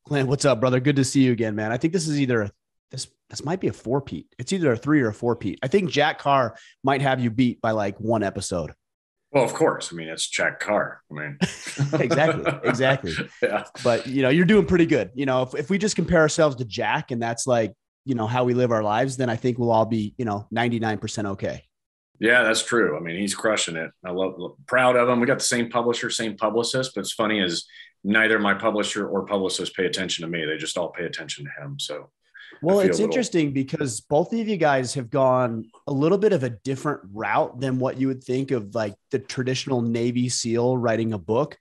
Clint, what's up, brother? Good to see you again, man. I think this is either this might be a four-peat. It's either a three or a four-peat. I think Jack Carr might have you beat by like one episode. Well, of course. I mean, it's Jack Carr. I mean, Exactly. yeah, But you're doing pretty good. If we just compare ourselves to Jack and that's like, how we live our lives, then I think we'll all be, 99% okay. yeah, that's true. I mean, he's crushing it. Proud of him. We got the same publisher, same publicist. But it's funny is neither my publisher or publicist pay attention to me. They just all pay attention to him. So, well, it's interesting because both of you guys have gone a little bit of a different route than what you would think of like the traditional Navy SEAL writing a book,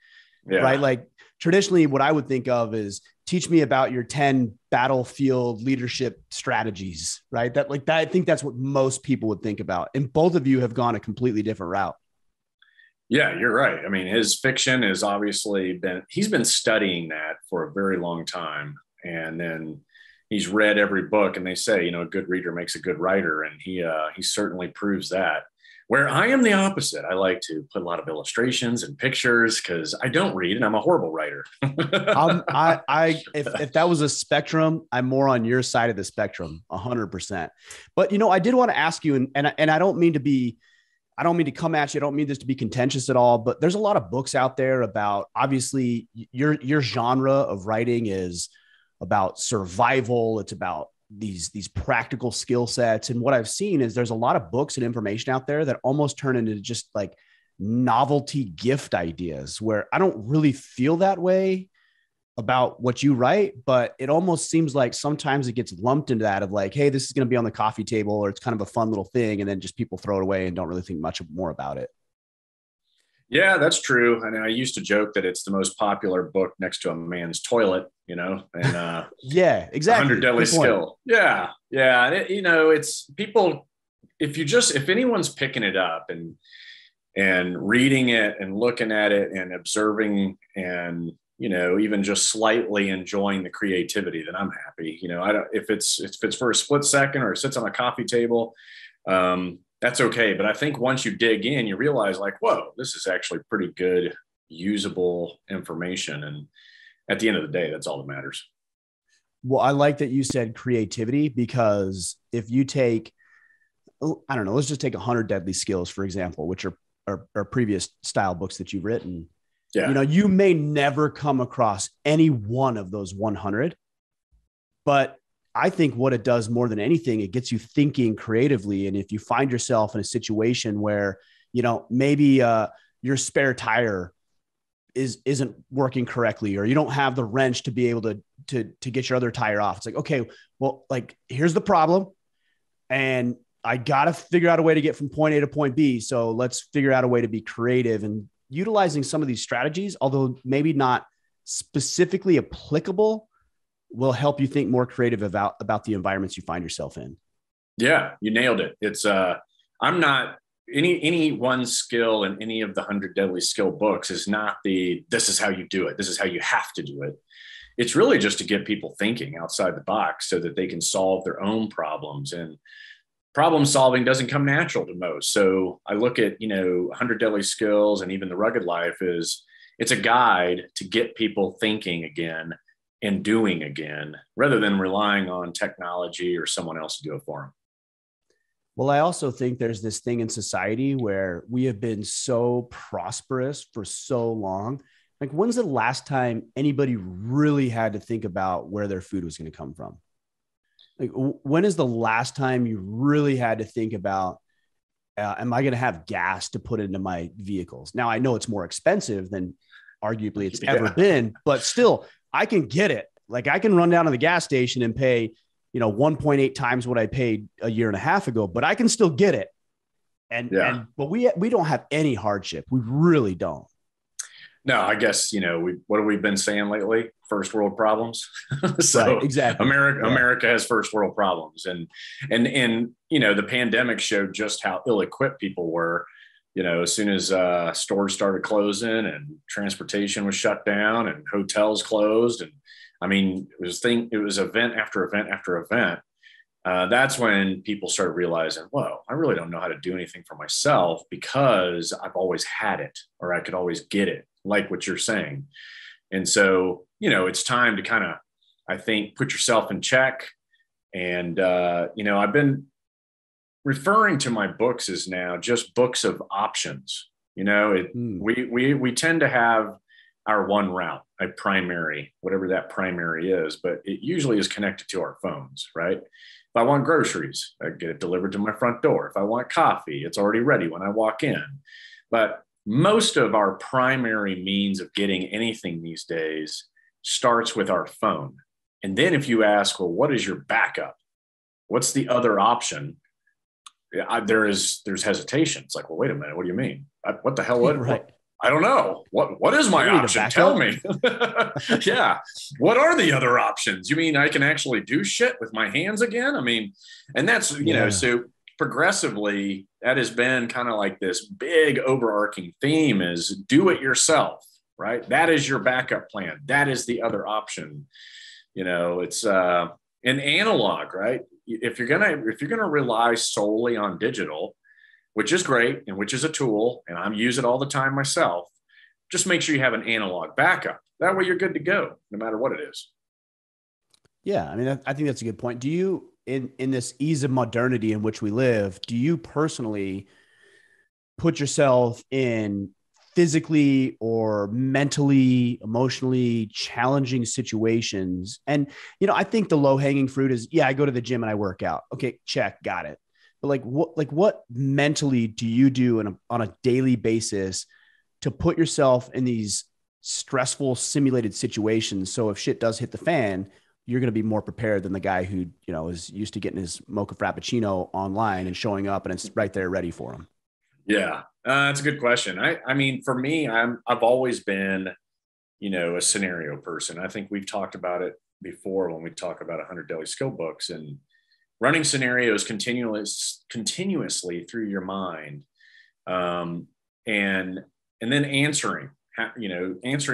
right? Like traditionally what I would think of is teach me about your 10 battlefield leadership strategies, right? I think that's what most people would think about. And both of you have gone a completely different route. Yeah, you're right. I mean, his fiction has obviously he's been studying that for a very long time. And then he's read every book, and they say, a good reader makes a good writer. And he certainly proves that. Where I am the opposite. I like to put a lot of illustrations and pictures because I don't read and I'm a horrible writer. If that was a spectrum, I'm more on your side of the spectrum, 100%. But, I did want to ask you, and I don't mean to come at you. I don't mean this to be contentious at all, but there's a lot of books out there about, obviously your genre of writing is about survival. It's about these practical skill sets. And what I've seen is there's a lot of books and information out there that almost turn into just like novelty gift ideas, where I don't really feel that way about what you write, but it almost seems like sometimes it gets lumped into that of like, hey, this is going to be on the coffee table, or it's kind of a fun little thing. And then just people throw it away and don't really think much more about it. Yeah, that's true. And I used to joke that it's the most popular book next to a man's toilet, and yeah, exactly. 100 Deadly Skill. Yeah. Yeah. It's people, if anyone's picking it up and reading it and looking at it and observing and, even just slightly enjoying the creativity, then I'm happy. If it's for a split second or it sits on a coffee table, that's okay. But I think once you dig in, you realize like, whoa, this is actually pretty good, usable information. And at the end of the day, that's all that matters. Well, I like that you said creativity, because if you take, I don't know, let's just take 100 Deadly Skills, for example, which are previous style books that you've written. Yeah. You may never come across any one of those 100, but I think what it does more than anything, it gets you thinking creatively. And if you find yourself in a situation where, maybe your spare tire isn't working correctly, or you don't have the wrench to be able to get your other tire off. It's like, okay, well, like here's the problem. And I got to figure out a way to get from point A to point B. So let's figure out a way to be creative, and utilizing some of these strategies, although maybe not specifically applicable, will help you think more creative about the environments you find yourself in. Yeah, you nailed it. It's I'm not any one skill in any of the 100 Deadly Skill books is not this is how you do it. This is how you have to do it. It's really just to get people thinking outside the box so that they can solve their own problems. And problem solving doesn't come natural to most. So I look at, 100 Deadly Skills and even The Rugged Life it's a guide to get people thinking again and doing again, rather than relying on technology or someone else to do it for them. Well, I also think there's this thing in society where we have been so prosperous for so long. Like, when's the last time anybody really had to think about where their food was going to come from? Like, when is the last time you really had to think about, am I going to have gas to put into my vehicles? Now, I know it's more expensive than arguably it's ever been, but still, I can get it. Like, I can run down to the gas station and pay, 1.8 times what I paid a year and a half ago, but I can still get it. But we don't have any hardship. We really don't. No, I guess, what have we been saying lately? First world problems. So right, exactly. America has first world problems. And the pandemic showed just how ill-equipped people were. As soon as stores started closing and transportation was shut down and hotels closed. And I mean, it was event after event after event. That's when people started realizing, whoa, I really don't know how to do anything for myself because I've always had it, or I could always get it, like what you're saying. And so, it's time to kind of I think put yourself in check. And, I've been referring to my books as now just books of options. We tend to have our one route, a primary, whatever that primary is, but it usually is connected to our phones, right? If I want groceries, I get it delivered to my front door. If I want coffee, it's already ready when I walk in. But most of our primary means of getting anything these days starts with our phone. And then if you ask, well, what is your backup? What's the other option? There's hesitation. It's like, well, wait a minute. What do you mean? What the hell? Right. I don't know. What is my option? Tell me. Yeah. What are the other options? You mean I can actually do shit with my hands again? I mean, and that's, so progressively that has been kind of like this big overarching theme is do it yourself, right? That is your backup plan. That is the other option. It's an analog, right? If you're gonna rely solely on digital, which is great and which is a tool, and I use it all the time myself, just make sure you have an analog backup. That way you're good to go, no matter what it is. Yeah, I mean, I think that's a good point. Do you, in this ease of modernity in which we live, do you personally put yourself in physically or mentally, emotionally challenging situations? And, I think the low hanging fruit is, I go to the gym and I work out. Okay, check, got it. But what mentally do you do on a daily basis to put yourself in these stressful simulated situations? So if shit does hit the fan, you're going to be more prepared than the guy who, is used to getting his mocha frappuccino online and showing up and it's right there ready for him. Yeah, that's a good question. I mean, for me, I've always been, a scenario person. I think we've talked about it before when we talk about 100 Daily Skill Books and running scenarios continuously through your mind, and then answering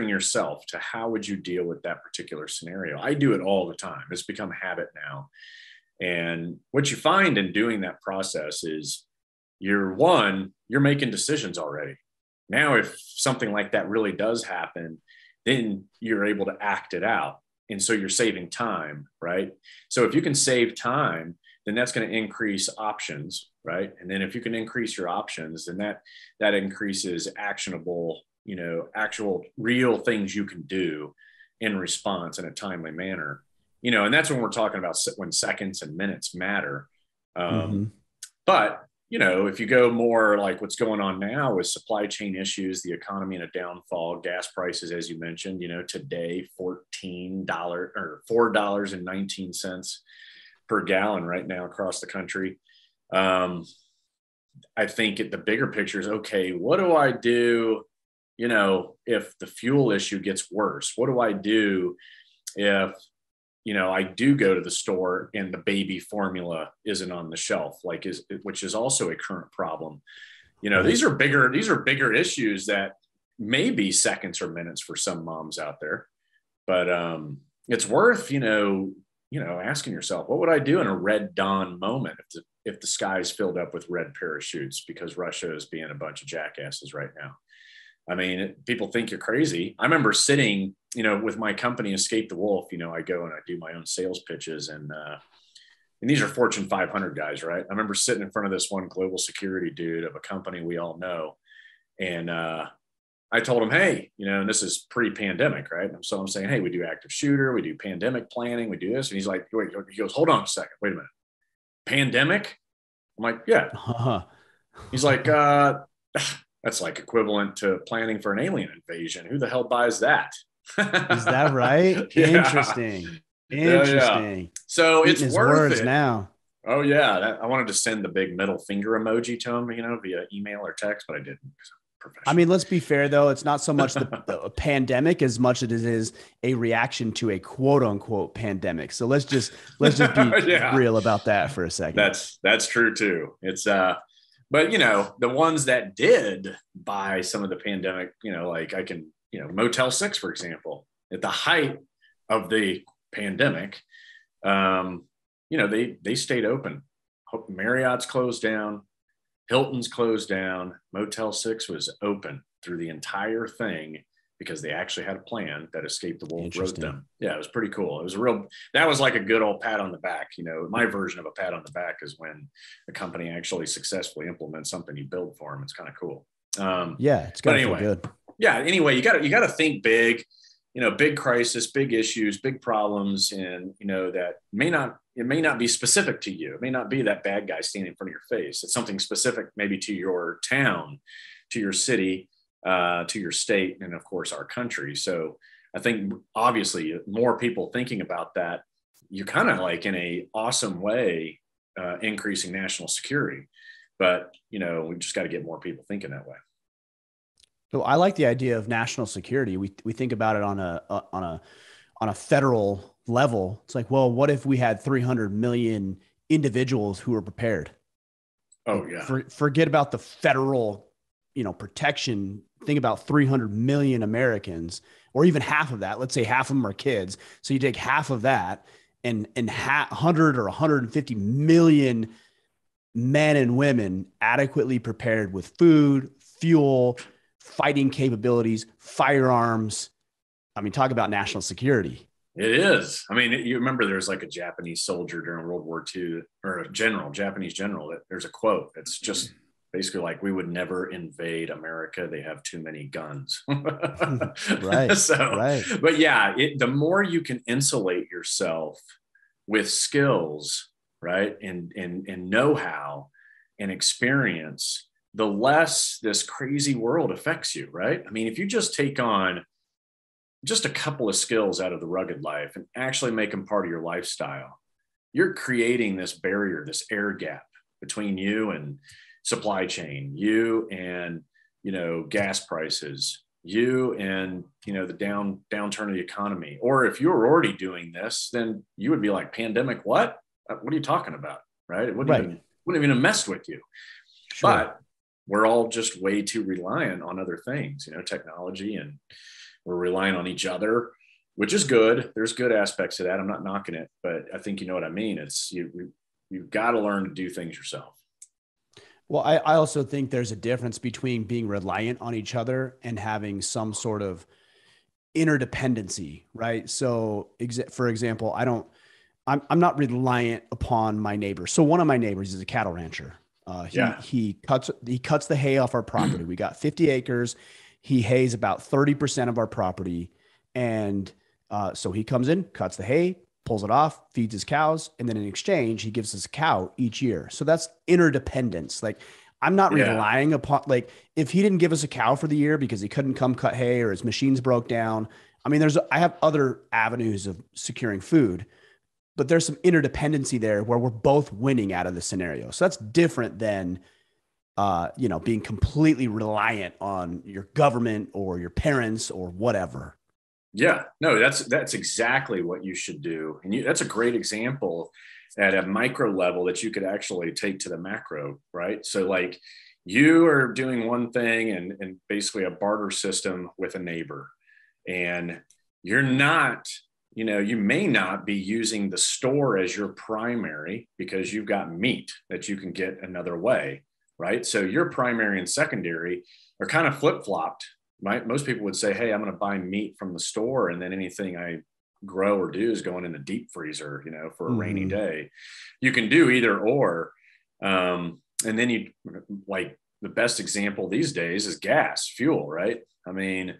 yourself to how would you deal with that particular scenario. I do it all the time. It's become a habit now. And what you find in doing that process is you're making decisions already. Now, if something like that really does happen, then you're able to act it out. And so you're saving time, right? So if you can save time, then that's going to increase options, right? And then if you can increase your options, then that increases actionable, actual real things you can do in response in a timely manner, and that's when we're talking about when seconds and minutes matter. But, if you go more like what's going on now with supply chain issues, the economy in a downfall, gas prices, as you mentioned, today, $14 or $4.19 per gallon right now across the country. I think the bigger picture is, okay, what do I do, if the fuel issue gets worse? What do I do if, I do go to the store and the baby formula isn't on the shelf, which is also a current problem. Right. These are bigger issues that may be seconds or minutes for some moms out there, but it's worth, asking yourself, what would I do in a red dawn moment if the sky's filled up with red parachutes because Russia is being a bunch of jackasses right now? I mean, people think you're crazy. I remember sitting, with my company, Escape the Wolf, I go and I do my own sales pitches and these are Fortune 500 guys, right? I remember sitting in front of this one global security dude of a company we all know. And I told him, hey, and this is pre-pandemic, right? So I'm saying, hey, we do active shooter, we do pandemic planning, we do this. And he's like, wait, he goes, hold on a second. Wait a minute. Pandemic? I'm like, yeah. He's like, that's like equivalent to planning for an alien invasion. Who the hell buys that? Is that right? Yeah. Interesting. Yeah. So it's worth it now. Oh yeah. I wanted to send the big middle finger emoji to him, via email or text, but I didn't. I mean, let's be fair though. It's not so much the pandemic as much as it is a reaction to a quote unquote pandemic. So let's just be real about that for a second. That's true too. It's but the ones that did buy some of the pandemic, like I can, Motel 6, for example, at the height of the pandemic, they stayed open. Marriott's closed down, Hilton's closed down. Motel 6 was open through the entire thing because they actually had a plan that Escape the Wolf wrote them. Yeah, it was pretty cool. It was that was like a good old pat on the back. You know, my version of a pat on the back is when the company actually successfully implements something you build for them. It's kind of cool. Yeah, it's got to feel good. Yeah. Anyway, you got to think big, you know, big crisis, big issues, big problems. And, you know, that it may not be specific to you. It may not be that bad guy standing in front of your face. It's something specific, maybe to your town, to your city, to your state, and of course our country. So I think obviously more people thinking about that, you're kind of like in a awesome way, increasing national security. But, you know, we just got to get more people thinking that way. So I like the idea of national security. We think about it on a federal level. It's like, well, what if we had 300 million individuals who were prepared? Oh yeah. Forget about the federal, you know, protection. Think about 300 million Americans, or even half of that. Let's say half of them are kids. So you take half of that and 100 or 150 million men and women adequately prepared with food, fuel, fighting capabilities, firearms. I mean, talk about national security. It is. I mean, you remember there's like a Japanese soldier during World War II, or a Japanese general, that there's a quote. It's just basically like, we would never invade America. They have too many guns. Right. So, right. But yeah, the more you can insulate yourself with skills, right, and know-how and experience, the less this crazy world affects you, right? I mean, if you just take on just a couple of skills out of the rugged life and actually make them part of your lifestyle, you're creating this barrier, this air gap between you and supply chain, you and, you know, gas prices, you and, you know, the downturn of the economy. Or if you were already doing this, then you would be like, pandemic, what are you talking about? Right? It wouldn't even have messed with you. Sure. But we're all just way too reliant on other things, you know, technology, and we're relying on each other, which is good. There's good aspects of that. I'm not knocking it, but I think you know what I mean. It's you've got to learn to do things yourself. Well, I also think there's a difference between being reliant on each other and having some sort of interdependency, right? So for example, I'm not reliant upon my neighbor. So one of my neighbors is a cattle rancher. He cuts the hay off our property. We got 50 acres. He hays about 30% of our property. And so he comes in, cuts the hay, pulls it off, feeds his cows. And then in exchange, he gives us a cow each year. So that's interdependence. Like, I'm not relying upon, like, if he didn't give us a cow for the year because he couldn't come cut hay or his machines broke down. I mean, I have other avenues of securing food, but there's some interdependency there where we're both winning out of the scenario. So that's different than, you know, being completely reliant on your government or your parents or whatever. Yeah, no, that's exactly what you should do. And that's a great example at a micro level that you could actually take to the macro, right? So like, you are doing one thing and basically a barter system with a neighbor, and you're not, you know, you may not be using the store as your primary because you've got meat that you can get another way, right? So your primary and secondary are kind of flip-flopped, right? Most people would say, hey, I'm going to buy meat from the store, and then anything I grow or do is going in the deep freezer, you know, for a rainy day. You can do either or. And then you, like, the best example these days is gas, fuel, right? I mean,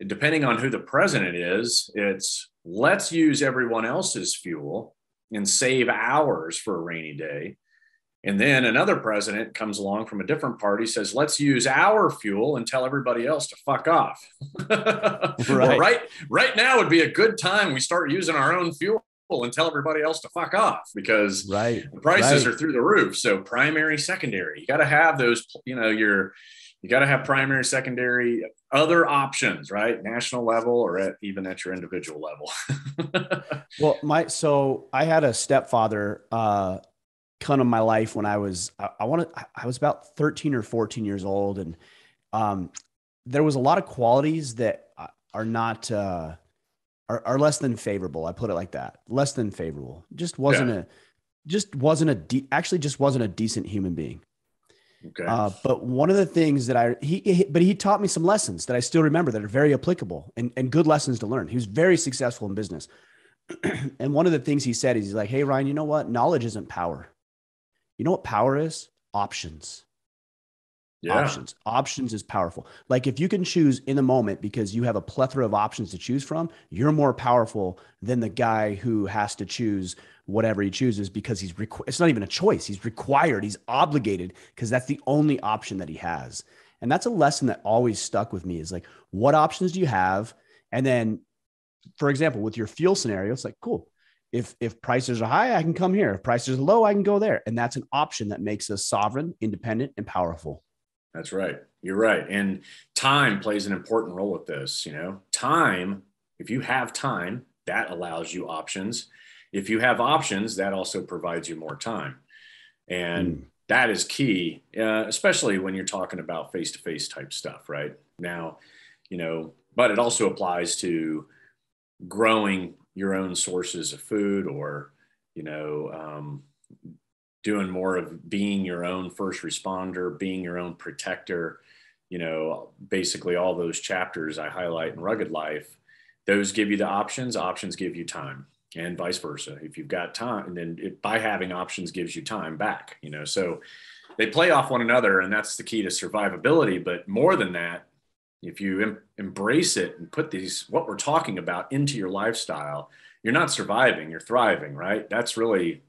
depending on who the president is, it's let's use everyone else's fuel and save ours for a rainy day. And then another president comes along from a different party, says, let's use our fuel and tell everybody else to fuck off. Well, right now would be a good time we start using our own fuel and tell everybody else to fuck off, because the prices are through the roof. So primary, secondary, you got to have those, you know, you got to have primary, secondary, other options, right? National level or even at your individual level. Well, so I had a stepfather, kind of my life when I was about 13 or 14 years old. And, there was a lot of qualities that are not, are less than favorable. I put it like that. Less than favorable. Just wasn't a decent human being. Okay. But one of the things that he taught me some lessons that I still remember that are very applicable and good lessons to learn. He was very successful in business. And one of the things he said is he's like, hey, Ryan, you know what? Knowledge isn't power. You know what power is? Options. Yeah. Options is powerful. Like if you can choose in the moment because you have a plethora of options to choose from, you're more powerful than the guy who has to choose whatever he chooses because it's not even a choice. He's required, he's obligated because that's the only option that he has. And that's a lesson that always stuck with me is like, what options do you have? And then, for example, with your fuel scenario, it's like, cool. If prices are high, I can come here. If prices are low, I can go there. And that's an option that makes us sovereign, independent, and powerful. That's right. You're right. And time plays an important role with this. Time, if you have time, that allows you options. If you have options, that also provides you more time. And that is key, especially when you're talking about face-to-face type stuff, right? Now, but it also applies to growing your own sources of food or, doing more of being your own first responder, being your own protector, basically all those chapters I highlight in Rugged Life, those give you the options give you time, and vice versa. If you've got time, and then by having options gives you time back, so they play off one another, and that's the key to survivability. But more than that, if you embrace it and put what we're talking about into your lifestyle, you're not surviving, you're thriving, right? That's really,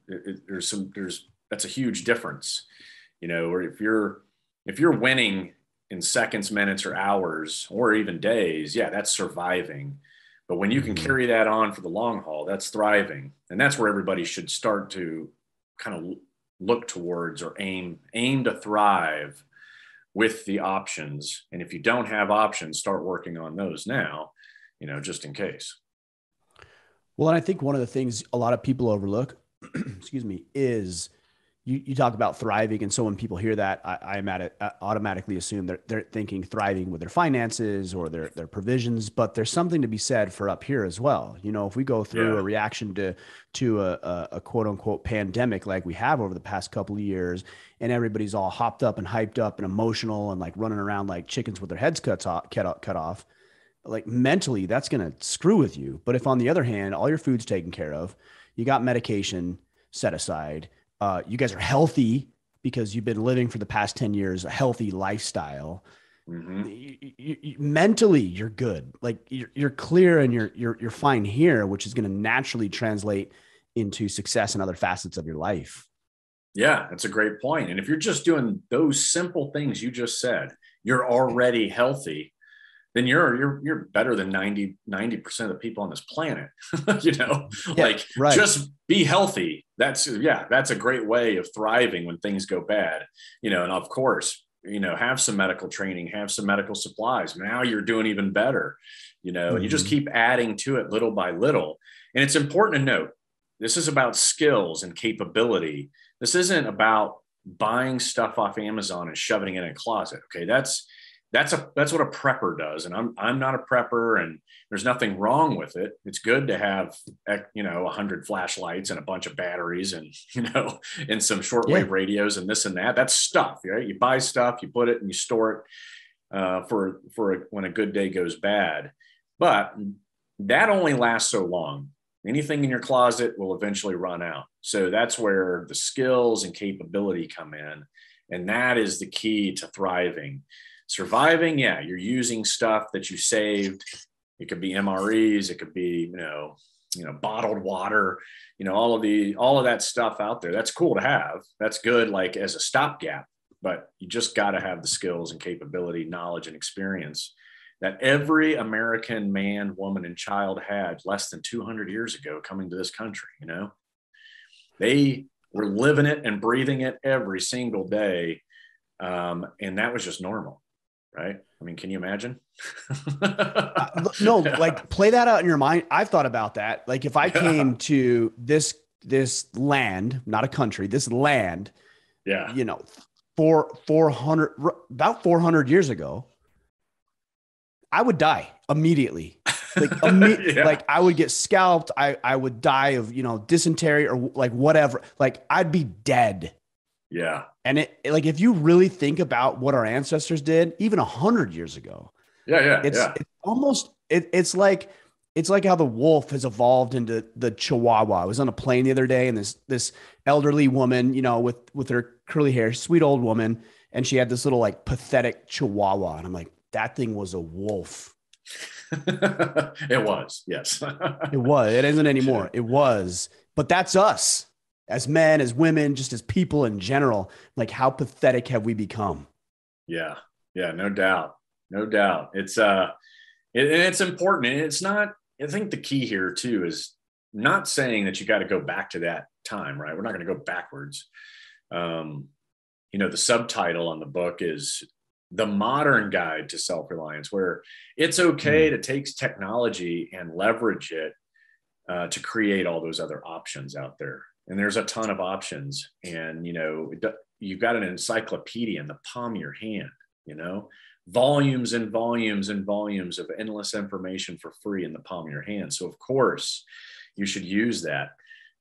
that's a huge difference, where if you're winning in seconds, minutes, or hours, or even days, yeah, that's surviving. But when you can carry that on for the long haul, that's thriving. And that's where everybody should start to kind of look towards or aim to thrive with the options. And if you don't have options, start working on those now, just in case. Well, and I think one of the things a lot of people overlook, excuse me, is you talk about thriving. And so when people hear that, I automatically assume they're thinking thriving with their finances or their provisions, but there's something to be said for up here as well. If we go through a reaction to a quote unquote pandemic, like we have over the past couple of years, and everybody's all hopped up and hyped up and emotional and like running around like chickens with their heads cut off, like mentally that's going to screw with you. But if on the other hand, all your food's taken care of, you got medication set aside, you guys are healthy because you've been living for the past 10 years, a healthy lifestyle. Mentally, you're good. Like you're clear and you're fine here, which is going to naturally translate into success in other facets of your life. Yeah, that's a great point. And if you're just doing those simple things you just said, you're already healthy, then you're better than 90% of the people on this planet, right. Just be healthy. That's a great way of thriving when things go bad, and of course, have some medical training, have some medical supplies. Now you're doing even better, and you just keep adding to it little by little. And it's important to note, this is about skills and capability. This isn't about buying stuff off Amazon and shoving it in a closet. Okay. That's what a prepper does. And I'm not a prepper, and there's nothing wrong with it. It's good to have, 100 flashlights and a bunch of batteries and, and some shortwave radios and this and that. That's stuff, right? You buy stuff, you put it and you store it for when a good day goes bad. But that only lasts so long. Anything in your closet will eventually run out. So that's where the skills and capability come in. And that is the key to thriving. Surviving, you're using stuff that you saved. It could be MREs, it could be, bottled water, all of that stuff out there. That's cool to have. That's good, like as a stopgap, but you just got to have the skills and capability, knowledge and experience that every American man, woman, and child had less than 200 years ago coming to this country. They were living it and breathing it every single day. And that was just normal. Right? I mean, can you imagine? No, like play that out in your mind. I've thought about that. Like if I came to this land, not a country, this land, about 400 years ago, I would die immediately. Like, like I would get scalped. I would die of, dysentery or like whatever. Like I'd be dead. Yeah. And like, if you really think about what our ancestors did, even 100 years ago, Yeah, yeah, it's yeah. almost, it's like how the wolf has evolved into the Chihuahua. I was on a plane the other day, and this elderly woman, with her curly hair, sweet old woman, and she had this little like pathetic Chihuahua, and I'm like, that thing was a wolf. It was, yes. It was. It isn't Yeah, anymore. It was. But that's us as men, as women, just as people in general. Like, how pathetic have we become? yeah, yeah, no doubt. No doubt. And it's important. And it's not, I think the key here too is not saying that you got to go back to that time, right? We're not going to go backwards. Um, the subtitle on the book is The Modern Guide to Self-Reliance, where it's okay Mm. to take technology and leverage it to create all those other options out there. And there's a ton of options. And, you've got an encyclopedia in the palm of your hand, volumes and volumes and volumes of endless information for free in the palm of your hand. So, of course, you should use that.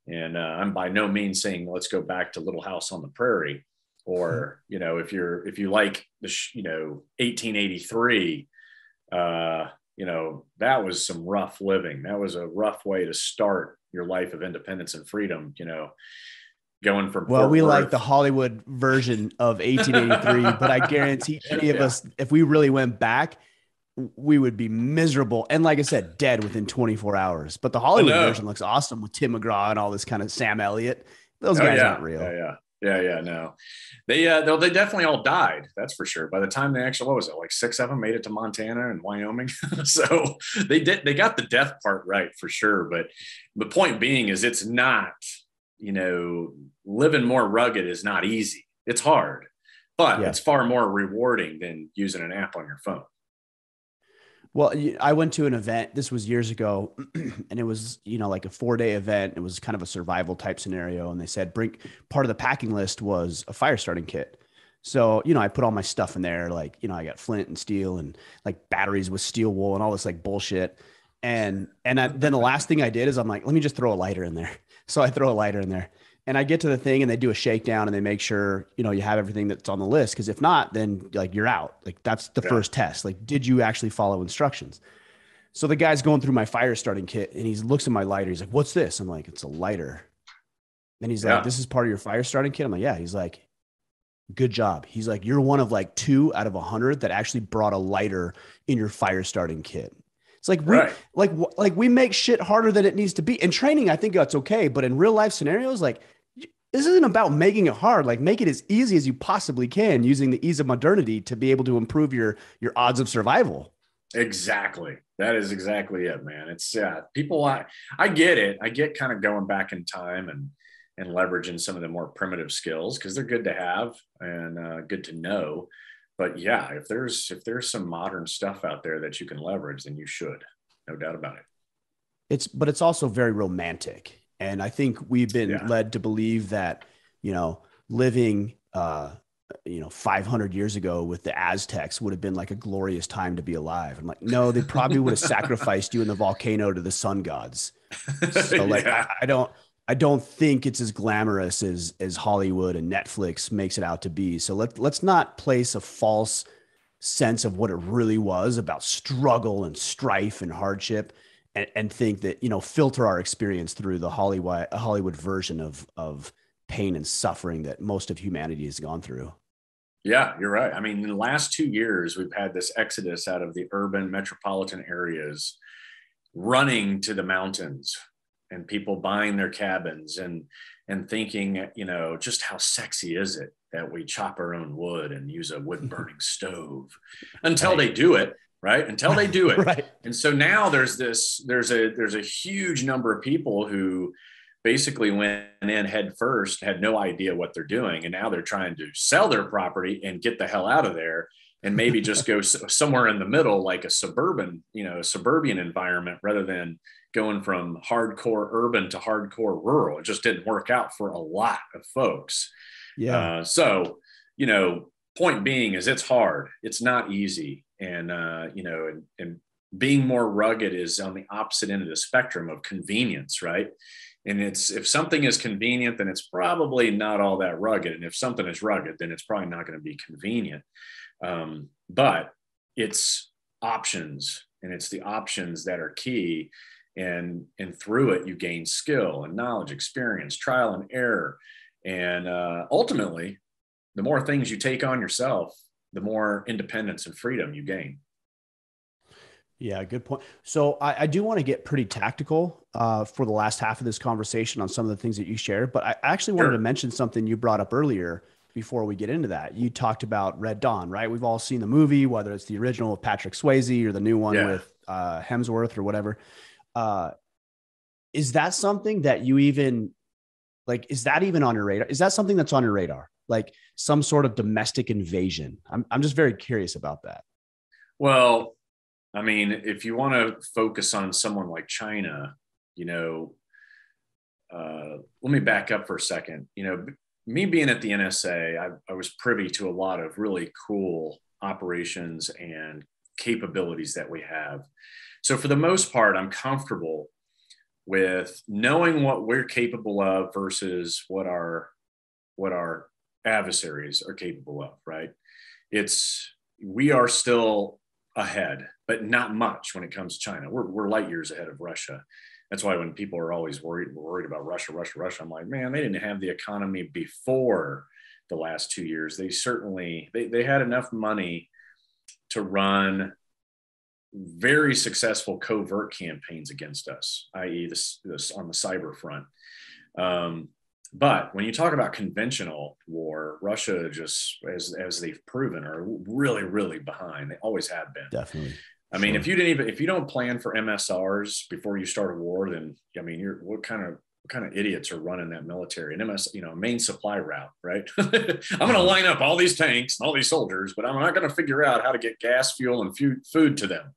And I'm by no means saying let's go back to Little House on the Prairie, or if you like the 1883, that was some rough living. That was a rough way to start your life of independence and freedom. Going from Well, Fort we like the Worth. Hollywood version of 1883, but I guarantee any of Yeah. us, if we really went back, we would be miserable. And like I said, dead within 24 hours. But the Oh Hollywood version no. looks awesome with Tim McGraw and all this kind of Sam Elliott. Those Oh guys aren't yeah. Yeah. real. Yeah. Yeah. Yeah. No, they definitely all died. That's for sure. By the time they actually, what was it, like six of them made it to Montana and Wyoming? So they got the death part right for sure. But the point being is it's not, living more rugged is not easy. It's hard, but Yeah. it's far more rewarding than using an app on your phone. Well, I went to an event. This was years ago, and it was, like a 4-day event. It was kind of a survival type scenario. And they said, bring part of the packing list was a fire starting kit. So, I put all my stuff in there. Like, I got flint and steel and like batteries with steel wool and all this like bullshit. Then the last thing I did is I'm like, let me just throw a lighter in there. So I throw a lighter in there, and I get to the thing, and they do a shakedown, and they make sure, you have everything that's on the list. Cause if not, then like you're out. Like, that's the Yeah. first test. Like, did you actually follow instructions? So the guy's going through my fire starting kit, and he looks at my lighter. He's like, what's this? I'm like, it's a lighter. Then he's like, Yeah. this is part of your fire starting kit. I'm like, yeah. He's like, good job. He's like, you're one of like 2 out of 100 that actually brought a lighter in your fire starting kit. It's like Right. we make shit harder than it needs to be. In training, I think that's okay, but in real life scenarios, like, this isn't about making it hard. Like, make it as easy as you possibly can, using the ease of modernity to be able to improve your odds of survival. Exactly. That is exactly it, man. It's people. I get it. I get kind of going back in time and leveraging some of the more primitive skills because they're good to have and good to know. But yeah, if there's some modern stuff out there that you can leverage, then you should, no doubt about it. But it's also very romantic. And I think we've been Yeah. led to believe that, living, 500 years ago with the Aztecs would have been like a glorious time to be alive. I'm like, no, they probably would have sacrificed you in the volcano to the sun gods. So like, Yeah. I don't think it's as glamorous as Hollywood and Netflix makes it out to be. So let's not place a false sense of what it really was about struggle and strife and hardship, and think that, filter our experience through the Hollywood version of pain and suffering that most of humanity has gone through. Yeah, you're right. I mean, in the last 2 years, we've had this exodus out of the urban metropolitan areas running to the mountains and people buying their cabins and thinking, just how sexy is it that we chop our own wood and use a wood burning stove until Right. they do it, right? Until they do it. Right. And so now there's a huge number of people who basically went in head first, had no idea what they're doing. And now they're trying to sell their property and get the hell out of there and maybe just go somewhere in the middle, like a suburban environment, rather than going from hardcore urban to hardcore rural. It just didn't work out for a lot of folks. Yeah. So, point being is it's hard. It's not easy. And being more rugged is on the opposite end of the spectrum of convenience, right? And it's, if something is convenient, then it's probably not all that rugged. And if something is rugged, then it's probably not going to be convenient. But it's options, and it's the options that are key. And through it, you gain skill and knowledge, experience, trial and error. And ultimately, the more things you take on yourself, the more independence and freedom you gain. Yeah, good point. So I do want to get pretty tactical for the last half of this conversation on some of the things that you shared, but I actually wanted to mention something you brought up earlier before we get into that. You talked about Red Dawn, right? We've all seen the movie, whether it's the original with Patrick Swayze or the new one with Hemsworth or whatever. Is that something that you even like, is that even on your radar? Is that something that's on your radar? Like some sort of domestic invasion? I'm just very curious about that. Well, I mean, if you want to focus on someone like China, let me back up for a second. Me being at the NSA, I was privy to a lot of really cool operations and capabilities that we have. So for the most part, I'm comfortable with knowing what we're capable of versus what our adversaries are capable of, right? We are still ahead, but not much when it comes to China. We're light years ahead of Russia. That's why when people are always worried about Russia, I'm like, man, they didn't have the economy before the last 2 years. They had enough money to run very successful covert campaigns against us, i.e. this on the cyber front. But when you talk about conventional war, Russia, just as they've proven, are really, really behind. They always have been. Definitely. I mean, if you don't plan for MSRs before you start a war, then I mean, what kind of idiots are running that military and main supply route, right? I'm going to line up all these tanks and all these soldiers, but I'm not going to figure out how to get gas, fuel, and food to them.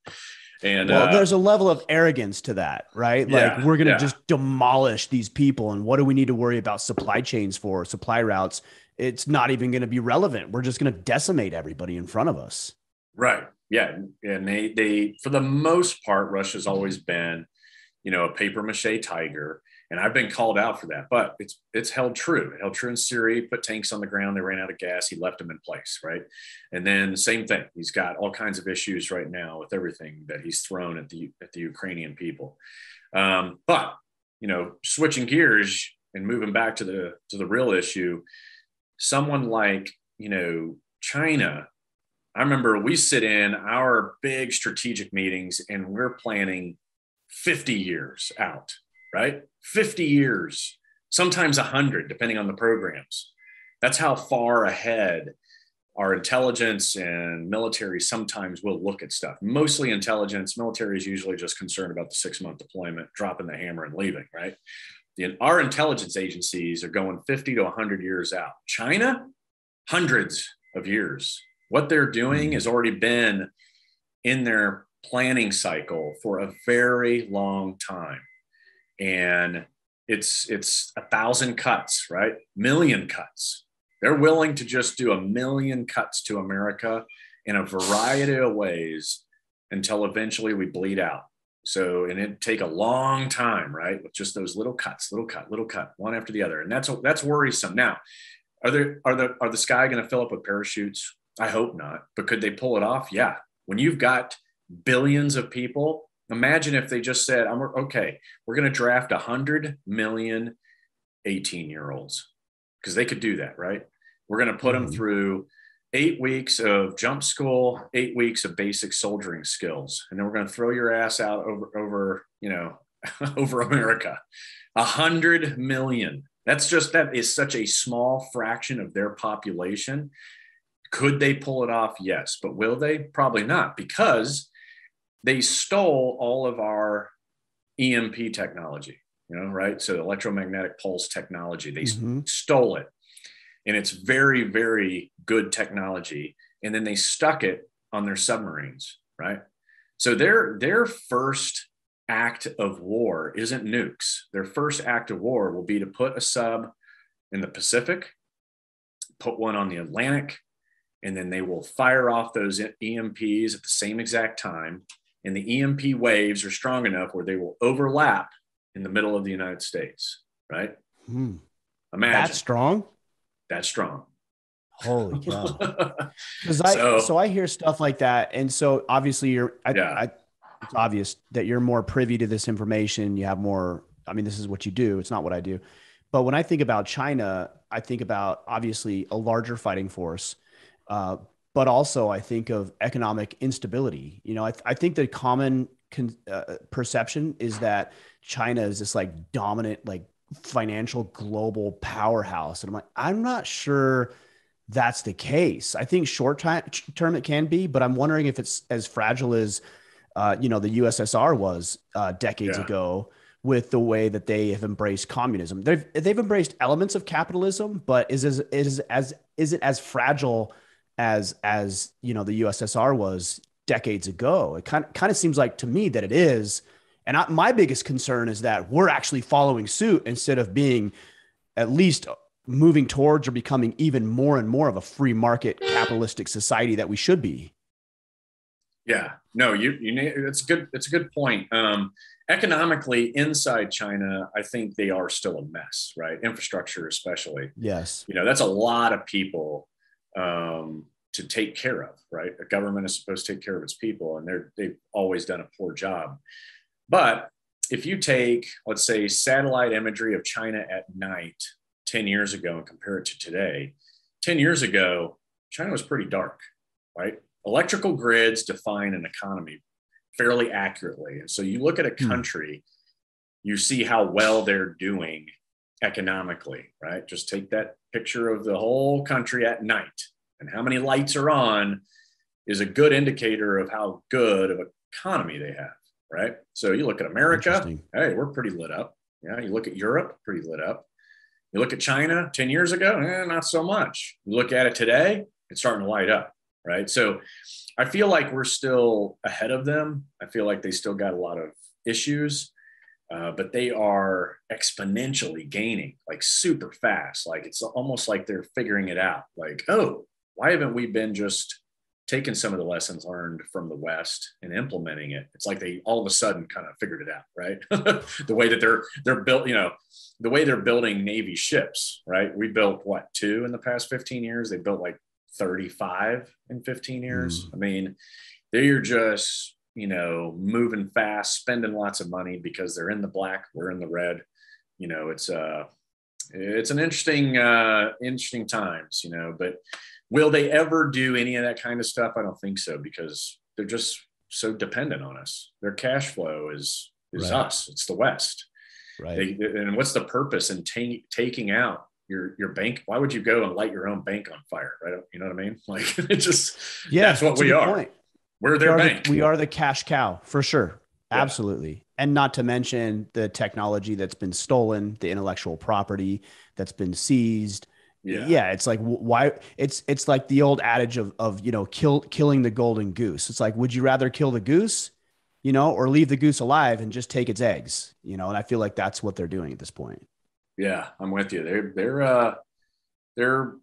And there's a level of arrogance to that, right? Like we're going to just demolish these people. And what do we need to worry about supply chains for, supply routes? It's not even going to be relevant. We're just going to decimate everybody in front of us. Right. Yeah. And they for the most part, Russia's always been, a paper mache tiger. And I've been called out for that, but it's held true. It held true in Syria. He put tanks on the ground. They ran out of gas. He left them in place, right? And then same thing. He's got all kinds of issues right now with everything that he's thrown at the Ukrainian people. But switching gears and moving back to the real issue, someone like China. I remember we sit in our big strategic meetings and we're planning 50 years out. Right? 50 years, sometimes 100, depending on the programs. That's how far ahead our intelligence and military sometimes will look at stuff. Mostly intelligence. Military is usually just concerned about the 6-month deployment, dropping the hammer and leaving, right? Our intelligence agencies are going 50 to 100 years out. China, hundreds of years. What they're doing has already been in their planning cycle for a very long time. And it's 1,000 cuts, right? Million cuts. They're willing to just do 1 million cuts to America in a variety of ways until eventually we bleed out. So, and it'd take a long time, right? With just those little cuts, little cut, one after the other. And that's worrisome. Now, are the sky going to fill up with parachutes? I hope not, but could they pull it off? Yeah. When you've got billions of people, imagine if they just said, okay, we're going to draft 100 million 18-year-olds, because they could do that, right? We're going to put them through 8 weeks of jump school, 8 weeks of basic soldiering skills. And then we're going to throw your ass out over over America. 100 million. That is such a small fraction of their population. Could they pull it off? Yes. But will they? Probably not, because they stole all of our EMP technology, right? So electromagnetic pulse technology, they stole it. And it's very, very good technology. And then they stuck it on their submarines, right? So their first act of war isn't nukes. Their first act of war will be to put a sub in the Pacific, put one on the Atlantic, and then they will fire off those EMPs at the same exact time. and the EMP waves are strong enough where they will overlap in the middle of the United States, right? Imagine. That's strong? That's strong. Holy cow. Because I hear stuff like that. And so obviously it's obvious that you're more privy to this information. You have more, I mean, this is what you do. It's not what I do. But when I think about China, I think about obviously a larger fighting force. But also I think of economic instability. You know, I think the common perception is that China is this like dominant, like financial global powerhouse. And I'm like, I'm not sure that's the case. I think short term it can be, but I'm wondering if it's as fragile as, the USSR was decades ago, with the way that they have embraced communism. They've embraced elements of capitalism, but is it as fragile as the USSR was decades ago? It kind of seems like to me that it is. And my biggest concern is that we're actually following suit instead of being at least moving towards or becoming even more and more of a free market capitalistic society that we should be. Yeah, no, it's good. It's a good point. Economically inside China, I think they are still a mess, right? Infrastructure, especially. Yes. That's a lot of people to take care of, right? A government is supposed to take care of its people, and they've always done a poor job. But if you take, let's say, satellite imagery of China at night 10 years ago and compare it to today, 10 years ago, China was pretty dark, right? Electrical grids define an economy fairly accurately. And so you look at a country, you see how well they're doing economically, right? Just take that picture of the whole country at night, and how many lights are on is a good indicator of how good of an economy they have, right? So you look at America, hey, we're pretty lit up. Yeah, you look at Europe, pretty lit up. You look at China 10 years ago, not so much. You look at it today, it's starting to light up, right? So I feel like we're still ahead of them. I feel like they still got a lot of issues, but they are exponentially gaining, like super fast. Like it's almost like they're figuring it out. Like, oh, why haven't we been just taking some of the lessons learned from the West and implementing it? It's like they all of a sudden kind of figured it out, right? The way that they're built, the way they're building Navy ships, right? We built 2 in the past 15 years. They built like 35 in 15 years. I mean, they're just, moving fast, spending lots of money because they're in the black, we're in the red. It's an interesting times, but will they ever do any of that kind of stuff? I don't think so, because they're just so dependent on us. Their cash flow is right. Us. It's the West. Right. And what's the purpose in taking out your bank? Why would you go and light your own bank on fire? Right. You know what I mean? Like that's what we are. Point. We're their bank. We are the cash cow for sure. Yeah. Absolutely. And not to mention the technology that's been stolen, the intellectual property that's been seized. Yeah. It's like, why it's like the old adage of killing the golden goose. It's like, would you rather kill the goose, or leave the goose alive and just take its eggs, and I feel like that's what they're doing at this point. Yeah, I'm with you. They're an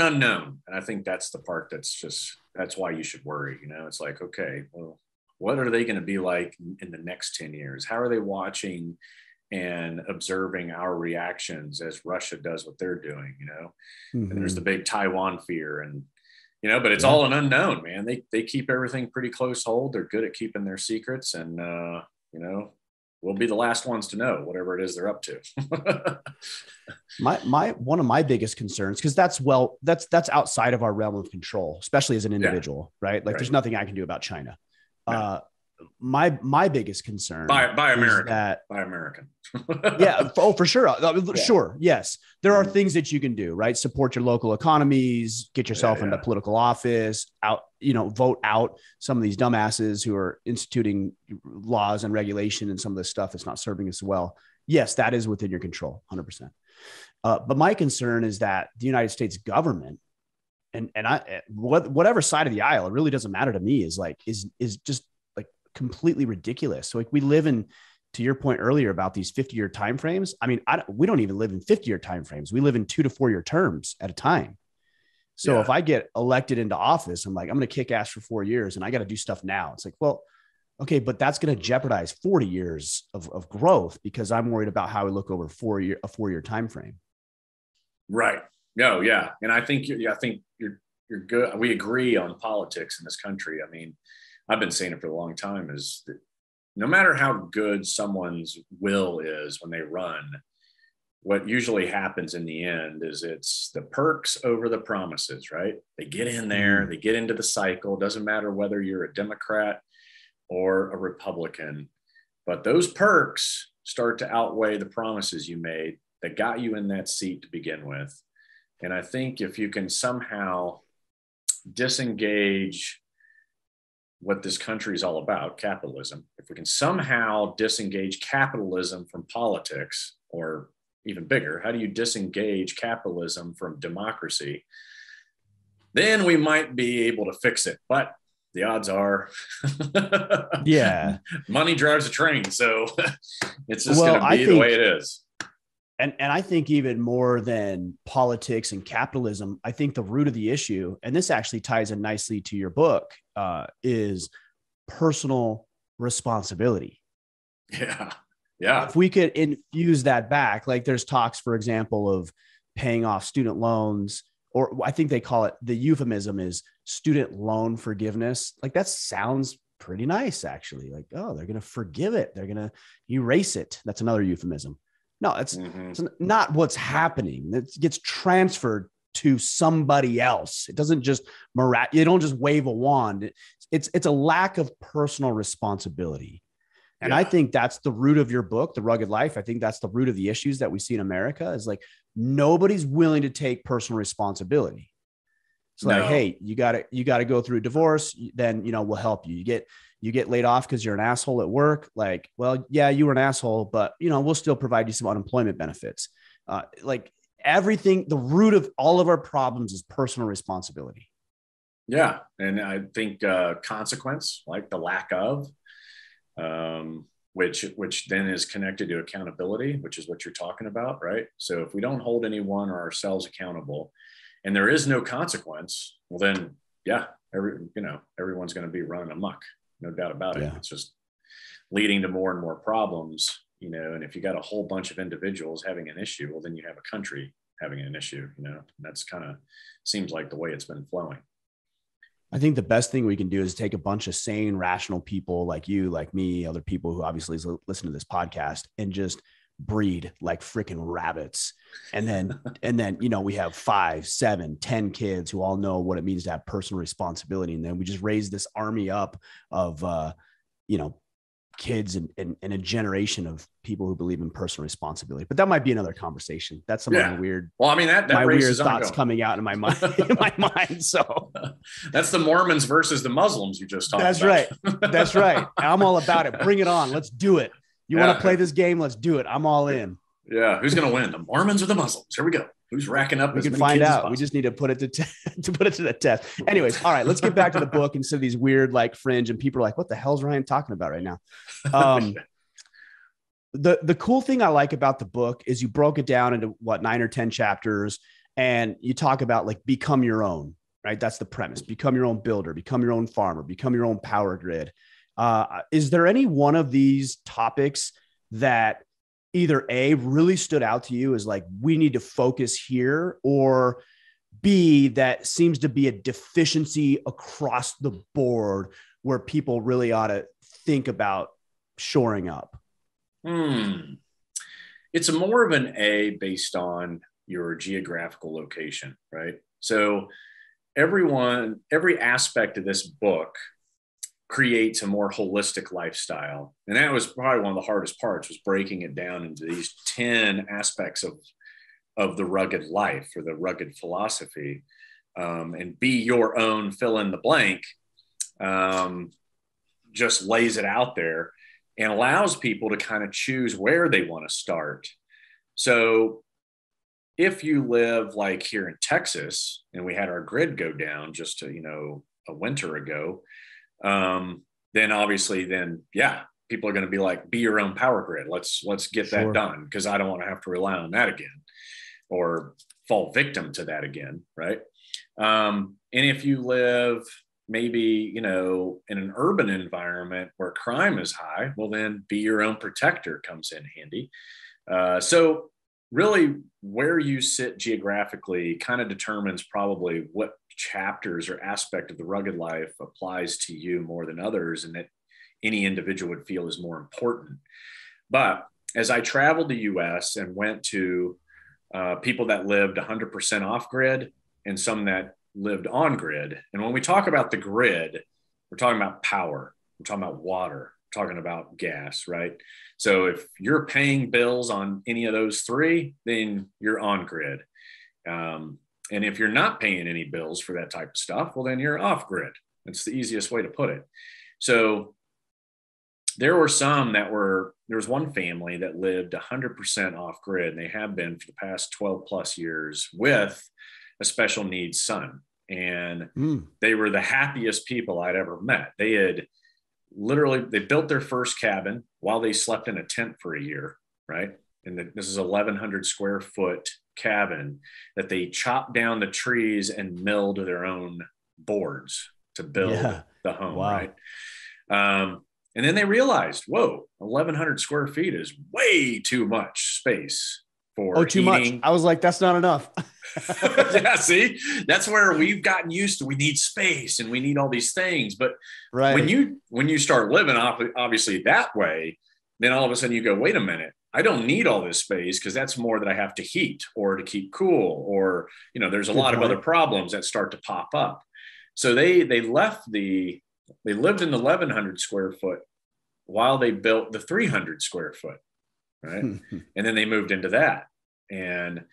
unknown. And I think that's the part that's why you should worry. It's like, okay, well, what are they going to be like in the next 10 years? How are they watching and observing our reactions as Russia does what they're doing, And there's the big Taiwan fear and, but it's all an unknown, man. They keep everything pretty close hold. They're good at keeping their secrets and, we'll be the last ones to know whatever it is they're up to. One of my biggest concerns, because that's outside of our realm of control, especially as an individual, right? Like there's nothing I can do about China. No. My biggest concern by American. By American. Yeah. Oh, for sure. Sure. Yes. There are things that you can do, right? Support your local economies, get yourself into political office, vote out some of these dumbasses who are instituting laws and regulation and some of this stuff that's not serving us well. Yes, that is within your control, 100%. But my concern is that the United States government and whatever side of the aisle, it really doesn't matter to me, is just completely ridiculous. So we live in, to your point earlier about these 50-year timeframes. I mean, we don't even live in 50-year timeframes. We live in 2 to 4 year terms at a time. So if I get elected into office, I'm like, I'm going to kick ass for 4 years and I got to do stuff now. It's like, well, okay, but that's going to jeopardize 40 years of growth because I'm worried about how we look over a 4-year time frame. Right. No, yeah. And I think you're good. We agree on politics in this country. I mean, I've been saying it for a long time, is that no matter how good someone's will is when they run, what usually happens in the end is it's the perks over the promises, right? They get in there, they get into the cycle. Doesn't matter whether you're a Democrat or a Republican, but those perks start to outweigh the promises you made that got you in that seat to begin with. And I think if you can somehow disengage what this country is all about, capitalism, if we can somehow disengage capitalism from politics, or even bigger, how do you disengage capitalism from democracy? Then we might be able to fix it. But the odds are, money drives a train. So it's just going to be the way it is. And I think even more than politics and capitalism, I think the root of the issue, and this actually ties in nicely to your book, is personal responsibility. Yeah. Yeah. If we could infuse that back, like there's talks, for example, of paying off student loans, or I think they call it, the euphemism is student loan forgiveness. Like that sounds pretty nice, actually. Like, oh, they're going to forgive it. They're going to erase it. That's another euphemism. No, it's not what's happening. It gets transferred to somebody else. It doesn't just you don't just wave a wand. It's a lack of personal responsibility. And I think that's the root of your book, The Rugged Life. I think that's the root of the issues that we see in America, is like nobody's willing to take personal responsibility. It's like, hey, you got to go through a divorce. Then, we'll help you. You get laid off because you're an asshole at work. Like, well, yeah, you were an asshole, but we'll still provide you some unemployment benefits. Like everything, the root of all of our problems is personal responsibility. Yeah. And I think consequence, like the lack of, which then is connected to accountability, which is what you're talking about, right? So if we don't hold anyone or ourselves accountable, and there is no consequence, well then, everyone's going to be running amok, no doubt about it. It's just leading to more and more problems, and if you got a whole bunch of individuals having an issue, well then you have a country having an issue, and that's kind of seems like the way it's been flowing. I think the best thing we can do is take a bunch of sane, rational people like you, like me, other people who obviously listen to this podcast, and just breed like freaking rabbits. And then, we have 5, 7, 10 kids who all know what it means to have personal responsibility. And then we just raise this army up of, kids and a generation of people who believe in personal responsibility. But that might be another conversation. That's some of the weird. Well, I mean, that my weird thoughts ongoing. Coming out in my mind. So that's the Mormons versus the Muslims you just talked about. Right. That's right. I'm all about it. Bring it on. Let's do it. You want to play this game? Let's do it. I'm all in. Yeah. Who's going to win? The Mormons or the Muslims? Here we go. Who's racking up? We can find out. We just need to put it to put it to the test. Anyways, all right, let's get back to the book instead of these weird like fringe. And people are like, what the hell is Ryan talking about right now? The cool thing I like about the book is you broke it down into 9 or 10 chapters, and you talk about like become your own, right? That's the premise. Become your own builder, become your own farmer, become your own power grid. Is there any one of these topics that either A, really stood out to you as like, we need to focus here, or B, that seems to be a deficiency across the board where people really ought to think about shoring up? It's more of an A based on your geographical location, right? So every aspect of this book creates a more holistic lifestyle. And that was probably one of the hardest parts, was breaking it down into these 10 aspects of the rugged life, or the rugged philosophy, and be your own fill in the blank, just lays it out there and allows people to kind of choose where they want to start. So if you live like here in Texas, and we had our grid go down just a winter ago, then obviously people are going to be like, be your own power grid. Let's get that done, because I don't want to have to rely on that again or fall victim to that again. Right. And if you live maybe, in an urban environment where crime is high, well, then be your own protector comes in handy. So really where you sit geographically kind of determines probably what chapters or aspect of the rugged life applies to you more than others, and that any individual would feel is more important. But as I traveled the US and went to people that lived 100% off grid and some that lived on grid. And when we talk about the grid, we're talking about power, we're talking about water, we're talking about gas, right? So if you're paying bills on any of those three, then you're on grid. And if you're not paying any bills for that type of stuff, well, then you're off grid. That's the easiest way to put it. So there were there was one family that lived 100% off grid, and they have been for the past 12 plus years with a special needs son. And they were the happiest people I'd ever met. They had they built their first cabin while they slept in a tent for a year, right? And this is 1,100 square foot cabin that they chopped down the trees and milled their own boards to build the home, right? And then they realized, whoa, 1,100 square feet is way too much space for too much. I was like, that's not enough. Yeah, see, that's where we've gotten used to. We need space and we need all these things. But when you start living obviously that way, then all of a sudden you go, wait a minute, I don't need all this space because that's more that I have to heat or to keep cool, or there's a lot of other problems that start to pop up. So they lived in the 1,100 square foot while they built the 300 square foot, right? And then they moved into that. And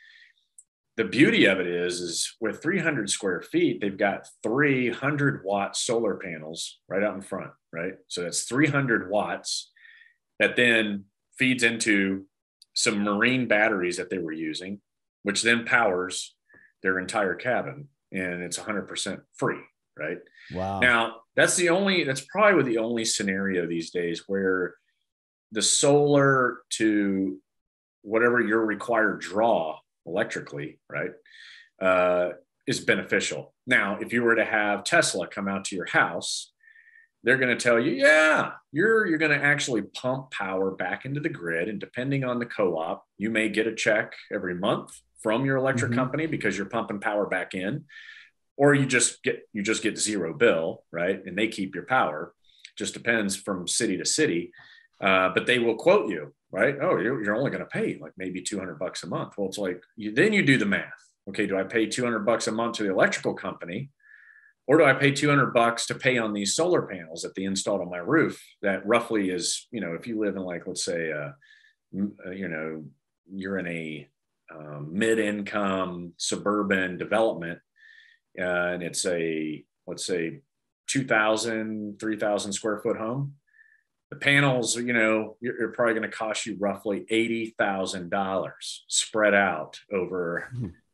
the beauty of it is with 300 square feet, they've got 300-watt solar panels right out in front, right? So that's 300 watts that then feeds into some marine batteries that they were using, which then powers their entire cabin, and it's 100% free, right? Wow. Now, that's probably the only scenario these days where the solar to whatever your required draw electrically, right, is beneficial. Now, if you were to have Tesla come out to your house, they're going to tell you, yeah, you're going to actually pump power back into the grid. And depending on the co-op, you may get a check every month from your electric company because you're pumping power back in, or you just get zero bill, right? And they keep your power. Just depends from city to city. But they will quote you, right? Oh, you're only going to pay like maybe $200 a month. Well, it's like, then you do the math. Okay, do I pay $200 a month to the electrical company, or do I pay $200 to pay on these solar panels that they installed on my roof? That roughly is, if you live in like, let's say, you're in a mid-income suburban development, and it's a, let's say, 2,000, 3,000 square foot home. The panels, you're probably going to cost you roughly $80,000 spread out over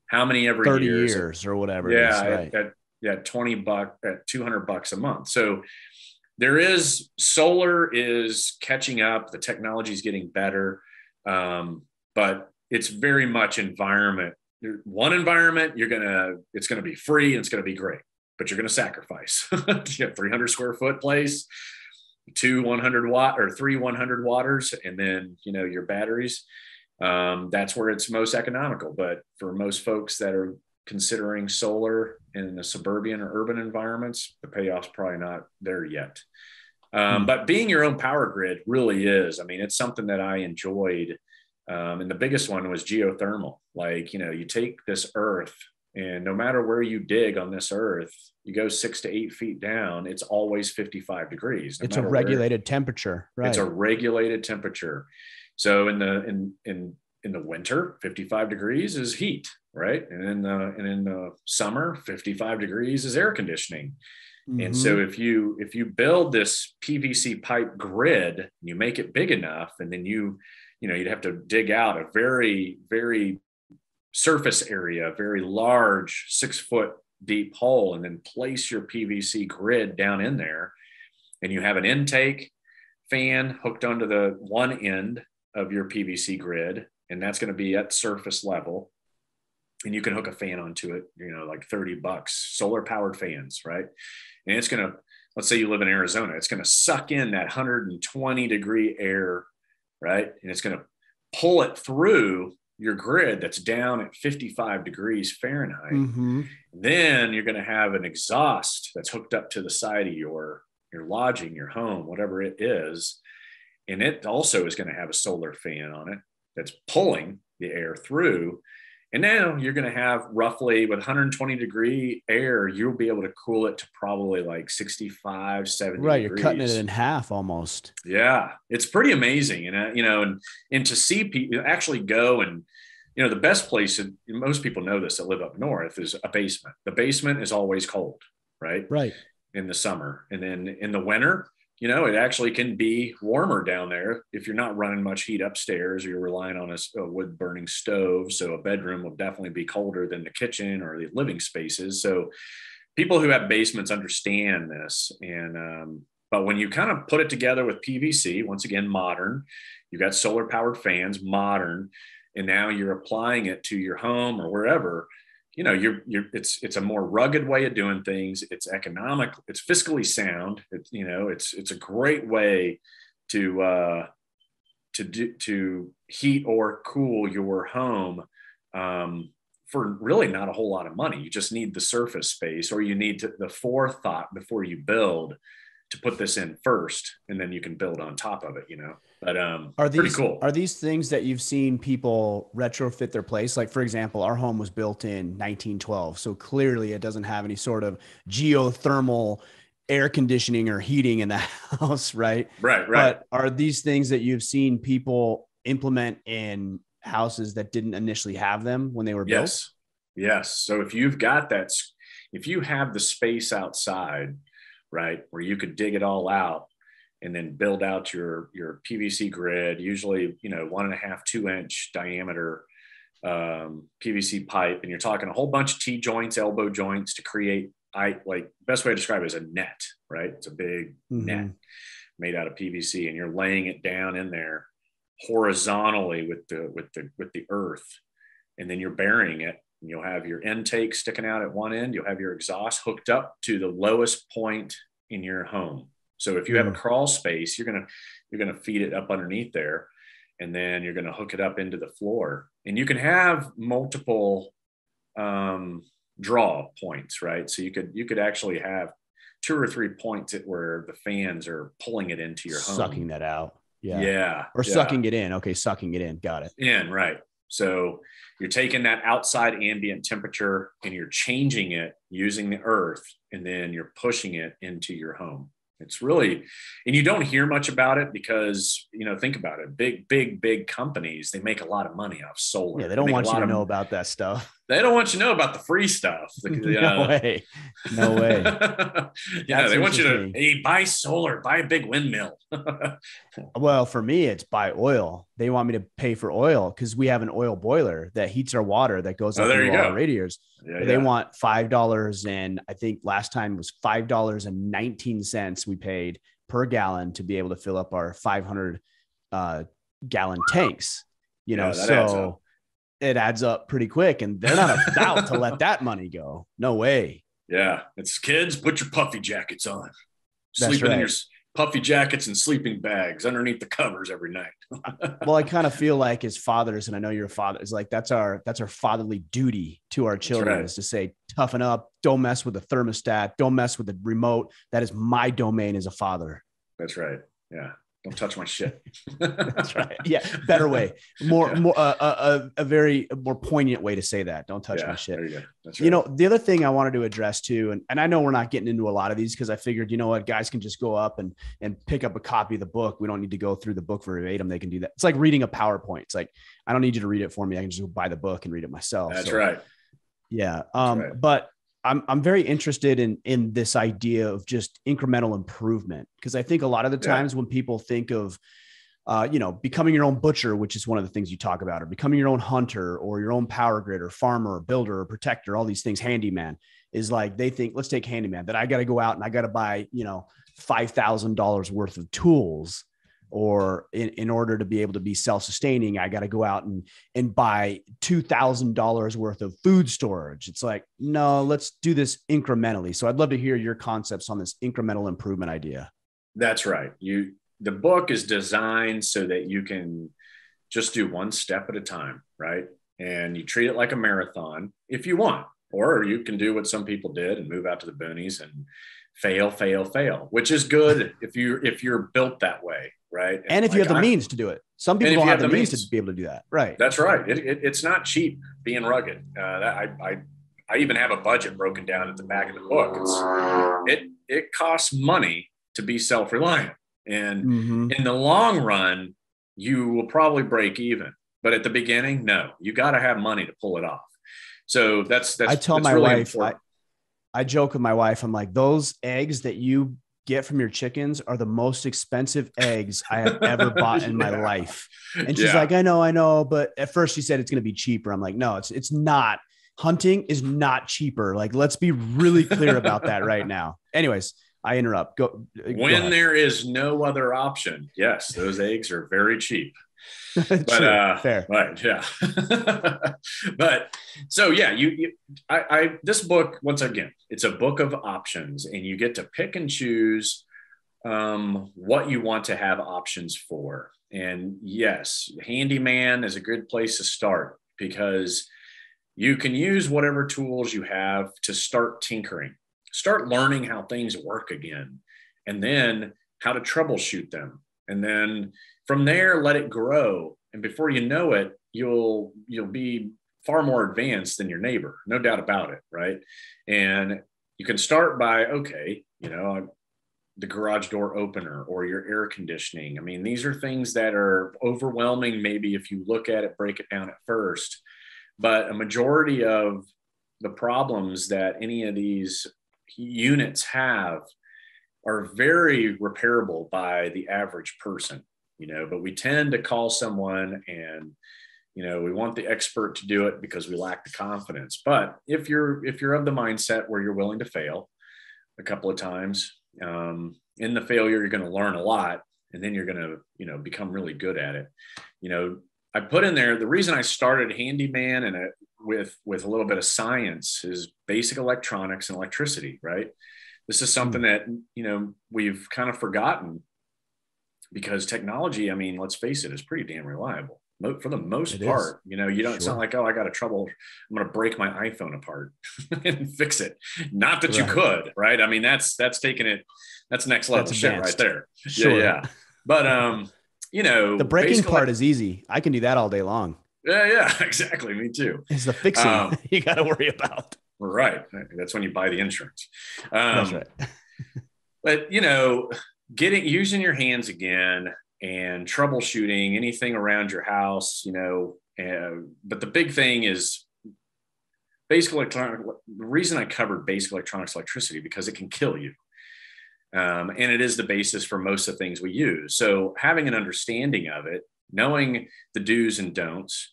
how many every 30 years or whatever. Yeah, it is, right? at $20, at $200 a month. So there is, solar is catching up. The technology is getting better, but it's very much environment. One environment, it's going to be free and it's going to be great, but you're going to sacrifice. You have 300 square foot place, 2 100-watt or 3 100-watters, and then your batteries. That's where it's most economical. But for most folks that are considering solar in the suburban or urban environments, the payoff's probably not there yet. But being your own power grid really is. I mean, it's something that I enjoyed. And the biggest one was geothermal. Like, you take this earth, and no matter where you dig on this earth, you go 6 to 8 feet down, it's always 55 degrees. It's a regulated temperature, right? It's a regulated temperature. So in the winter, 55 degrees is heat, right? And in the summer, 55 degrees is air conditioning. And so if you build this PVC pipe grid, you make it big enough, and then you'd have to dig out a very, very surface area, a very large 6-foot deep hole, and then place your PVC grid down in there. And you have an intake fan hooked onto the one end of your PVC grid, and that's going to be at surface level. and you can hook a fan onto it, like $30, solar powered fans, right? And it's going to, let's say you live in Arizona, it's going to suck in that 120-degree air, right? And it's going to pull it through your grid that's down at 55 degrees Fahrenheit. Mm-hmm. Then you're going to have an exhaust that's hooked up to the side of your lodging, your home, whatever it is. And it also is going to have a solar fan on it that's pulling the air through. And now you're going to have roughly, with 120-degree air, you'll be able to cool it to probably like 65, 70 Right. degrees. You're cutting it in half almost. Yeah. It's pretty amazing. And, and to see people actually go and, the best place, and most people know this that live up north, is a basement. The basement is always cold, right? Right. In the summer. And then in the winter, it actually can be warmer down there if you're not running much heat upstairs, or you're relying on a wood burning stove. So a bedroom will definitely be colder than the kitchen or the living spaces. So people who have basements understand this. And, but when you kind of put it together with PVC, once again, modern, you've got solar powered fans, modern, and now you're applying it to your home or wherever, it's a more rugged way of doing things. It's economic. It's fiscally sound. It's a great way to heat or cool your home for really not a whole lot of money. You just need the surface space, or you need the forethought before you build to put this in first, and then you can build on top of it, but pretty cool. Are these things that you've seen people retrofit their place? Like, for example, our home was built in 1912. So clearly it doesn't have any sort of geothermal air conditioning or heating in the house. Right. Right. But are these things that you've seen people implement in houses that didn't initially have them when they were built? Yes. So if you've got that, if you have the space outside, right, where you could dig it all out and then build out your PVC grid, usually, 1.5, 2-inch diameter PVC pipe. And you're talking a whole bunch of T-joints, elbow joints to create, best way to describe it is a net, right? It's a big net made out of PVC, and you're laying it down in there horizontally with the earth. And then you're burying it. You'll have your intake sticking out at one end. You'll have your exhaust hooked up to the lowest point in your home. So if you have a crawl space, you're gonna feed it up underneath there, and then you're gonna hook it up into the floor. And you can have multiple draw points, right? So you could actually have 2 or 3 points where the fans are pulling it into your home, sucking that out. Yeah. Or sucking it in. Okay, sucking it in. Got it. In, right. So you're taking that outside ambient temperature and you're changing it using the earth, and then you're pushing it into your home. It's really, and you don't hear much about it because, think about it. Big companies, they make a lot of money off solar. Yeah, they don't want you to know about that stuff. They don't want you to know about the free stuff. No way. They want you to, hey, buy solar, buy a big windmill. Well, for me, it's buy oil. They want me to pay for oil because we have an oil boiler that heats our water that goes up through our radiators. They want $5, and I think last time was $5.19 we paid per gallon to be able to fill up our 500 gallon tanks. So it adds up pretty quick, and they're not about to let that money go. No way. Yeah. It's kids, put your puffy jackets on. Sleeping in your puffy jackets and sleeping bags underneath the covers every night. Well, I kind of feel like as fathers, and I know you're a father, is like, that's our fatherly duty to our children, is to say, toughen up, don't mess with the thermostat, don't mess with the remote. That is my domain as a father. That's right. Yeah. Don't touch my shit. That's right. Yeah. Better way. A very more poignant way to say that. Don't touch my shit. There you go. That's right. The other thing I wanted to address too, and I know we're not getting into a lot of these because I figured, guys can just go up and pick up a copy of the book. We don't need to go through the book verbatim. They can do that. It's like reading a PowerPoint. It's like, I don't need you to read it for me. I can just go buy the book and read it myself. That's right. Yeah. But I'm very interested in this idea of just incremental improvement, because I think a lot of the times when people think of, becoming your own butcher, which is one of the things you talk about, or becoming your own hunter or your own power grid or farmer or builder or protector, all these things, handyman, is like, they think, let's take handyman, that I got to go out and I got to buy, $5,000 worth of tools. or in order to be able to be self-sustaining, I got to go out and buy $2,000 worth of food storage. It's like, no, let's do this incrementally. So I'd love to hear your concepts on this incremental improvement idea. That's right. The book is designed so that you can just do one step at a time, right? And you treat it like a marathon if you want, or you can do what some people did and move out to the boonies and fail, which is good if you're built that way, right? And if you have the means to do it. Some people don't have the means to be able to do that. Right. That's right. It's not cheap being rugged. I even have a budget broken down at the back of the book. It costs money to be self-reliant. And in the long run, you will probably break even. But at the beginning, no, you got to have money to pull it off. So that's I tell that's my really wife, important. I joke with my wife, I'm like, those eggs that you get from your chickens are the most expensive eggs I have ever bought in my life. And she's like, I know. But at first she said it's going to be cheaper. I'm like, no, it's not. Hunting is not cheaper. Like, let's be really clear about that right now. Anyways, I interrupt. Go when there is no other option. Yes, those eggs are very cheap. But fair. Right, yeah. But so yeah, this book, once again, it's a book of options, and you get to pick and choose what you want to have options for. And yes, handyman is a good place to start, because you can use whatever tools you have to start tinkering, start learning how things work again, and then how to troubleshoot them. And then from there, let it grow. And before you know it, you'll be far more advanced than your neighbor, no doubt about it, right? And you can start by, okay, the garage door opener or your air conditioning. I mean, these are things that are overwhelming, maybe if you look at it, break it down at first. But a majority of the problems that any of these units have are very repairable by the average person, but we tend to call someone and, we want the expert to do it because we lack the confidence. But if you're of the mindset where you're willing to fail a couple of times, in the failure, you're going to learn a lot, and then you're going to, become really good at it. I put in there, the reason I started handyman and with a little bit of science is basic electronics and electricity, right? This is something that, we've kind of forgotten, because technology, I mean, let's face it, is pretty damn reliable for the most part. It's not like, oh, I got a trouble, I'm going to break my iPhone apart and fix it. Not that you could, right? I mean, that's taking it, that's next level shit right there. Sure. Yeah. But, the breaking part is easy. I can do that all day long. Yeah, exactly. Me too. It's the fixing you got to worry about. Right. That's when you buy the insurance. That's right. But, using your hands again and troubleshooting anything around your house, but the big thing is basic electronic. The reason I covered basic electronics, electricity, because it can kill you. And it is the basis for most of the things we use. So having an understanding of it, knowing the do's and don'ts,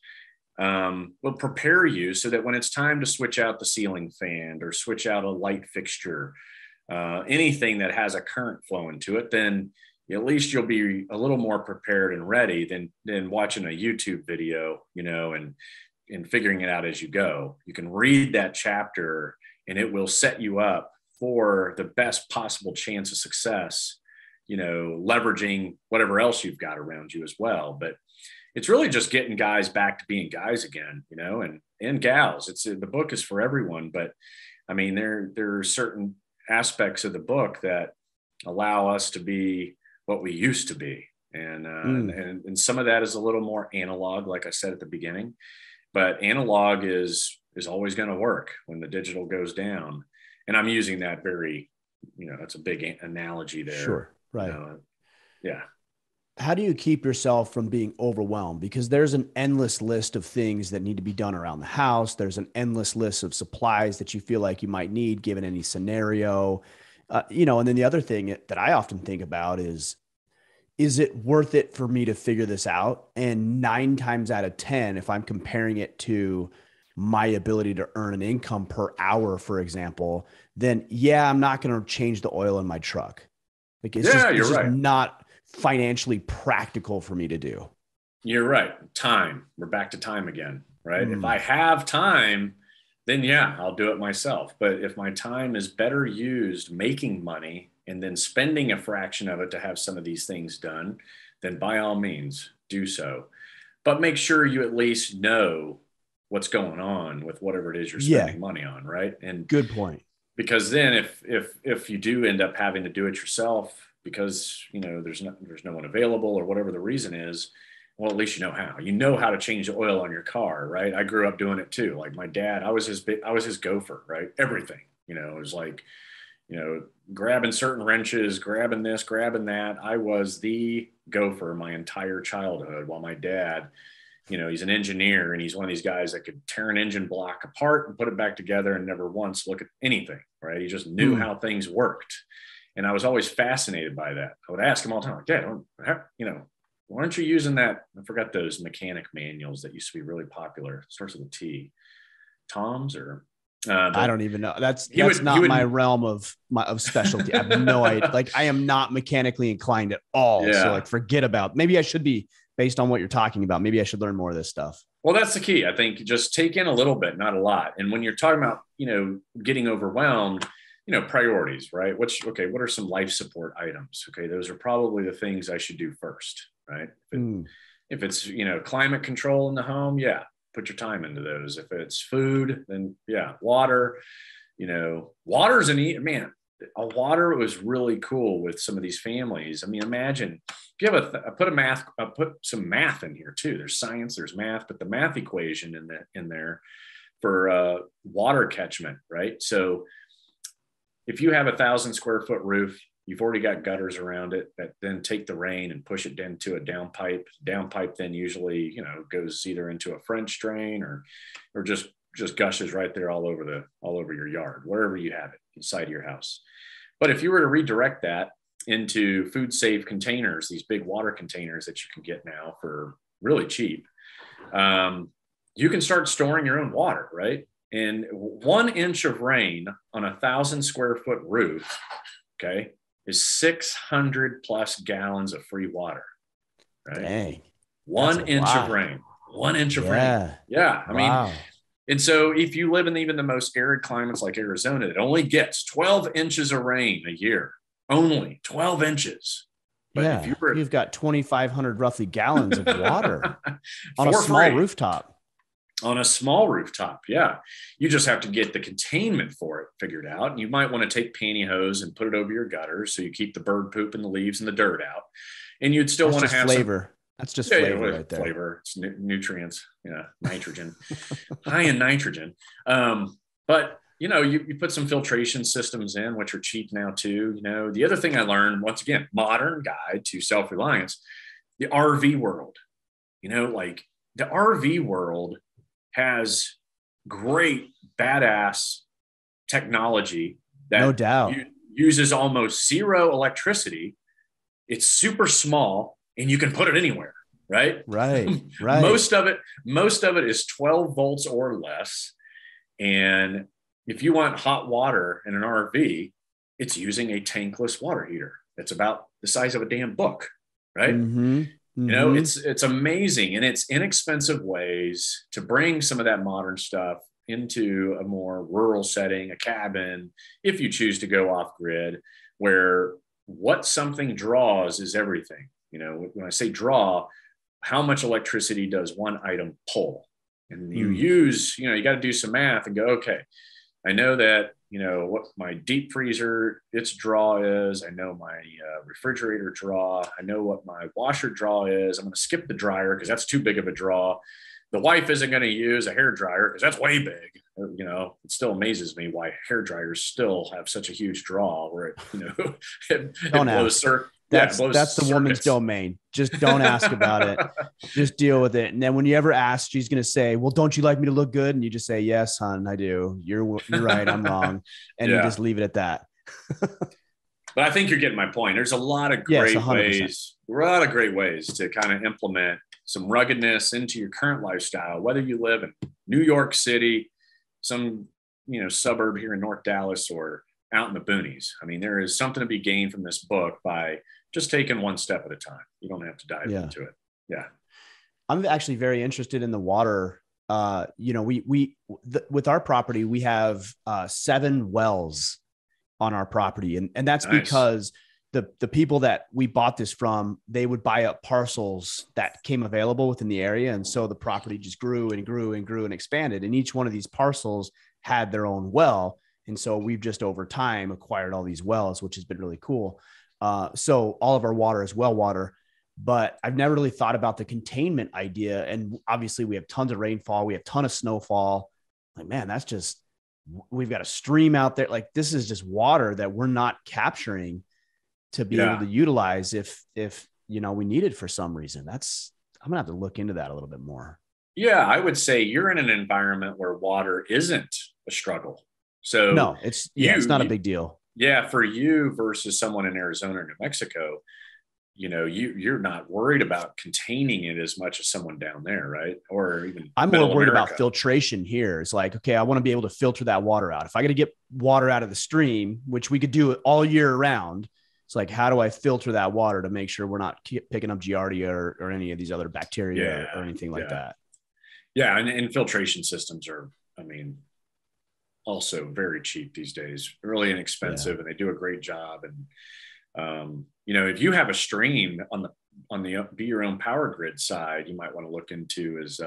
will prepare you so that when it's time to switch out the ceiling fan or switch out a light fixture, anything that has a current flow into it, then at least you'll be a little more prepared and ready than watching a YouTube video, and figuring it out as you go. You can read that chapter and it will set you up for the best possible chance of success, leveraging whatever else you've got around you as well. But it's really just getting guys back to being guys again, and gals. The book is for everyone, but I mean, there are certain aspects of the book that allow us to be what we used to be. And some of that is a little more analog, like I said at the beginning, but analog is always going to work when the digital goes down. And I'm using that very, that's a big analogy there. Sure. Right. Yeah. How do you keep yourself from being overwhelmed? Because there's an endless list of things that need to be done around the house. There's an endless list of supplies that you feel like you might need given any scenario, and then the other thing that I often think about is it worth it for me to figure this out? And 9 times out of 10, if I'm comparing it to my ability to earn an income per hour, for example, then I'm not going to change the oil in my truck. Like it's just right. not financially practical for me to do. You're right. Time. We're back to time again, right? If I have time, then yeah, I'll do it myself. But if my time is better used making money and then spending a fraction of it to have some of these things done, then by all means do so. But make sure you at least know what's going on with whatever it is you're spending money on, right? And good point. Because then if you do end up having to do it yourself because there's no one available or whatever the reason is, well, at least you know how to change the oil on your car, right? I grew up doing it too. Like my dad, I was his gopher, right? Everything, it was like, grabbing certain wrenches, grabbing this, grabbing that. I was the gopher my entire childhood, while my dad, he's an engineer and he's one of these guys that could tear an engine block apart and put it back together and never once look at anything, right? He just knew how things worked. And I was always fascinated by that. I would ask him all the time, like, Dad, why aren't you using that? I forgot those mechanic manuals that used to be really popular. It starts with a T. Tom's or I don't even know. That's not my realm of specialty. I have no idea. Like, I am not mechanically inclined at all. Yeah. So like, forget about. Maybe I should be, based on what you're talking about. Maybe I should learn more of this stuff. Well, that's the key. I think just take in a little bit, not a lot. And when you're talking about, getting overwhelmed, priorities, right? What are some life support items? Okay, those are probably the things I should do first, right? If it's climate control in the home, yeah, put your time into those. If it's food, then yeah, water. Water's water was really cool with some of these families. I mean, imagine if you have I put some math in here too. There's science, there's math, but the math equation in there for water catchment, right? So if you have 1,000 square foot roof, you've already got gutters around it that then take the rain and push it into a downpipe. Downpipe then usually, goes either into a French drain or just gushes right there all over your yard, wherever you have it inside of your house. But if you were to redirect that into food safe containers, these big water containers that you can get now for really cheap, you can start storing your own water, right? And 1 inch of rain on 1,000 square foot roof, okay, is 600 plus gallons of free water, right? Dang. 1 inch of rain, 1 inch of rain. Yeah. I mean, and so if you live in even the most arid climates like Arizona, it only gets 12 inches of rain a year, only 12 inches. But if you've got 2,500 roughly gallons of water on a small rooftop. On a small rooftop, yeah. You just have to get the containment for it figured out. You might want to take pantyhose and put it over your gutters so you keep the bird poop and the leaves and the dirt out. And you'd still want to have flavor. That's just flavor right there. Flavor. It's nutrients, nitrogen, high in nitrogen. But you put some filtration systems in, which are cheap now too. The other thing I learned, once again, modern guide to self-reliance, the RV world. Like the RV world has great badass technology that no doubt uses almost zero electricity. It's super small and you can put it anywhere, right? Right. Most of it is 12 volts or less. And if you want hot water in an RV, it's using a tankless water heater. It's about the size of a damn book, right? It's amazing, and it's inexpensive ways to bring some of that modern stuff into a more rural setting, a cabin, if you choose to go off grid, where what something draws is everything. When I say draw, how much electricity does one item pull? And you use, you got to do some math and go, okay, I know that, what my deep freezer, its draw is. I know my refrigerator draw. I know what my washer draw is. I'm going to skip the dryer because that's too big of a draw. The wife isn't going to use a hair dryer because that's way big. It still amazes me why hair dryers still have such a huge draw where it, it blows. That's the woman's domain. Just don't ask about it. Just deal with it. And then when you ever ask, she's going to say, well, don't you like me to look good? And you just say, yes, hon, I do. You're right. I'm wrong. And you just leave it at that. But I think you're getting my point. There's a lot of great ways to kind of implement some ruggedness into your current lifestyle, whether you live in New York City, some, suburb here in North Dallas, or out in the boonies. I mean, there is something to be gained from this book by just taking one step at a time. You don't have to dive into it. Yeah. I'm actually very interested in the water. With our property, we have 7 wells on our property. And that's nice. Because the people that we bought this from, they would buy up parcels that came available within the area. And so the property just grew and grew and grew and expanded. And each one of these parcels had their own well. And so we've just over time acquired all these wells, which has been really cool. So all of our water is well water, but I've never really thought about the containment idea. And obviously we have tons of rainfall. We have a ton of snowfall. Like, man, we've got a stream out there. Like, this is just water that we're not capturing to be able to utilize if we need it for some reason. I'm gonna have to look into that a little bit more. Yeah, I would say you're in an environment where water isn't a struggle. So no, it's not a big deal. Yeah, for you versus someone in Arizona or New Mexico, you're not worried about containing it as much as someone down there, right? Or even I'm more worried about filtration here. It's like, okay, I want to be able to filter that water out. If I got to get water out of the stream, which we could do all year round, it's like, how do I filter that water to make sure we're not picking up Giardia or any of these other bacteria or anything like that? Yeah. And filtration systems are, also very cheap these days, really inexpensive, and they do a great job. And, if you have a stream on the be your own power grid side, you might want to look into is,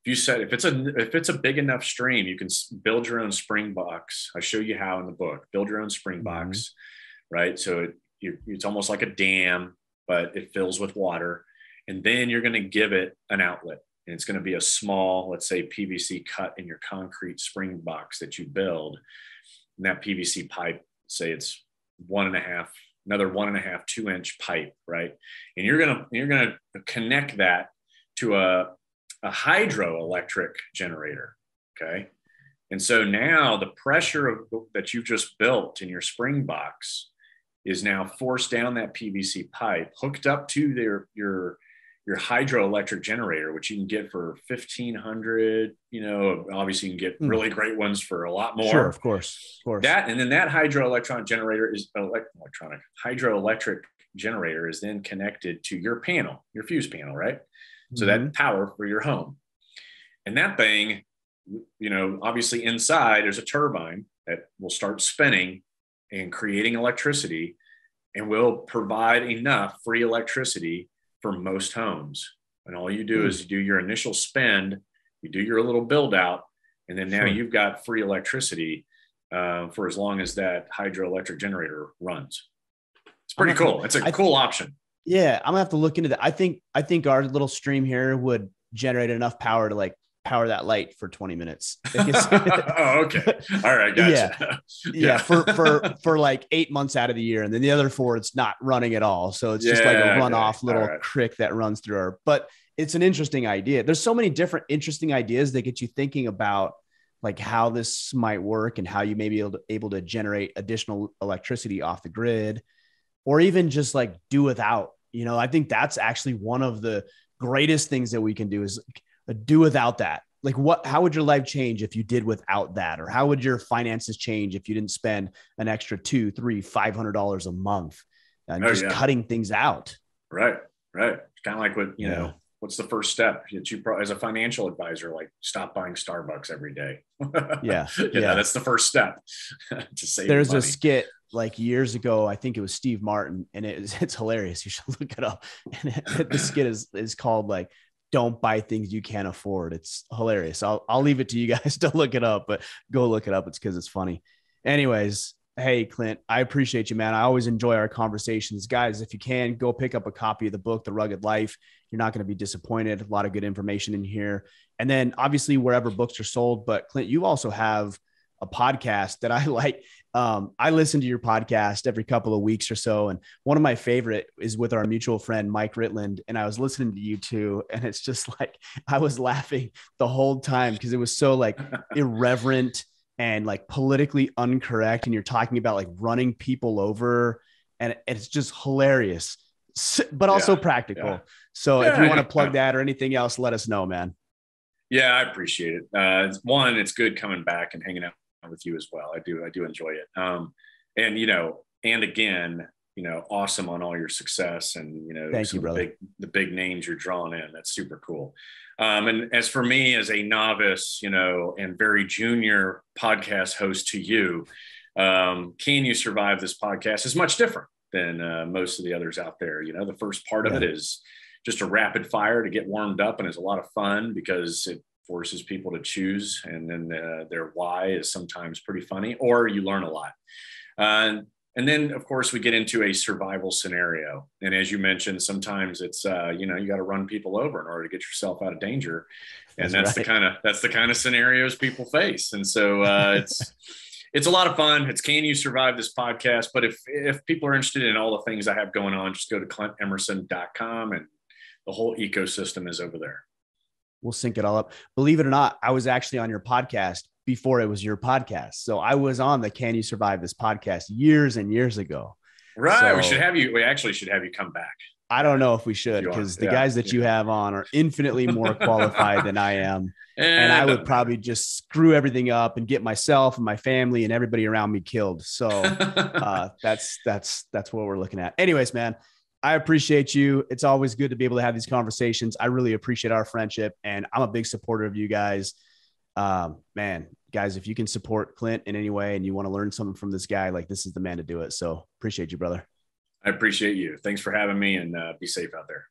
if it's a big enough stream, you can build your own spring box. I show you how in the book. Build your own spring box, right? So it's almost like a dam, but it fills with water, and then you're going to give it an outlet, and it's going to be a small, let's say, PVC cut in your concrete spring box that you build. And that PVC pipe, say it's 1.5, 2-inch pipe, right? And you're going to connect that to a hydroelectric generator. Okay. And so now the pressure that you've just built in your spring box is now forced down that PVC pipe, hooked up to your hydroelectric generator, which you can get for $1,500. Obviously you can get really great ones for a lot more. Sure, of course. And then that hydroelectric generator is then connected to your panel, your fuse panel, right? So that power for your home. And that thing, obviously inside there's a turbine that will start spinning and creating electricity, and will provide enough free electricity for most homes. And all you do is you do your initial spend, you do your little build out, and then now you've got free electricity for as long as that hydroelectric generator runs. It's pretty cool. It's a cool option. Yeah, I'm gonna have to look into that. I think our little stream here would generate enough power to power that light for 20 minutes. Oh, okay. All right. Gotcha. Yeah. For 8 months out of the year. And then the other 4, it's not running at all. So it's just like a runoff little creek that runs through but it's an interesting idea. There's so many different interesting ideas that get you thinking about how this might work and how you may be able to generate additional electricity off the grid, or even just do without. I think that's actually one of the greatest things that we can do is do without that. How would your life change if you did without that? Or how would your finances change if you didn't spend an extra $200, $300, $500 a month and cutting things out? Right. It's kind of like what, what's the first step that you as a financial advisor, stop buying Starbucks every day. Yeah. That's the first step to save There's money. A skit years ago, I think it was Steve Martin, and it's hilarious. You should look it up. And the skit is called don't buy things you can't afford. It's hilarious. I'll leave it to you guys to look it up, but go look it up. It's because it's funny. Anyways, hey, Clint, I appreciate you, man. I always enjoy our conversations. Guys, if you can, go pick up a copy of the book, The Rugged Life. You're not going to be disappointed. A lot of good information in here. And then obviously wherever books are sold. But Clint, you also have a podcast that I like. I listen to your podcast every couple of weeks or so. And one of my favorite is with our mutual friend, Mike Ritland. And I was listening to you too. And it's just I was laughing the whole time because it was so irreverent and politically incorrect. And you're talking about running people over, and it's just hilarious, but also practical. Yeah. So if you want to plug that or anything else, let us know, man. Yeah, I appreciate it. One, it's good coming back and hanging out with you as well. I do enjoy it. And, and again, awesome on all your success and, Thank you, brother. The big names you're drawing in. That's super cool. And as for me, as a novice, and very junior podcast host to you, Can You Survive This Podcast is much different than most of the others out there. The first part of it is just a rapid fire to get warmed up, and it's a lot of fun because it forces people to choose, and then their why is sometimes pretty funny, or you learn a lot. And then, of course, we get into a survival scenario. And as you mentioned, sometimes it's, you got to run people over in order to get yourself out of danger. And that's the kind of scenarios people face. And so it's a lot of fun. It's Can You Survive This Podcast? But if people are interested in all the things I have going on, just go to clintemerson.com, and the whole ecosystem is over there. We'll sync it all up. Believe it or not, I was actually on your podcast before it was your podcast. So I was on the Can You Survive This podcast years and years ago. Right. So we actually should have you come back. I don't know if we should, because the guys that you have on are infinitely more qualified than I am. And I would probably just screw everything up and get myself and my family and everybody around me killed. So that's what we're looking at. Anyways, man, I appreciate you. It's always good to be able to have these conversations. I really appreciate our friendship, and I'm a big supporter of you guys. Man, guys, if you can support Clint in any way and you want to learn something from this guy, like, this is the man to do it. So appreciate you, brother. I appreciate you. Thanks for having me, and be safe out there.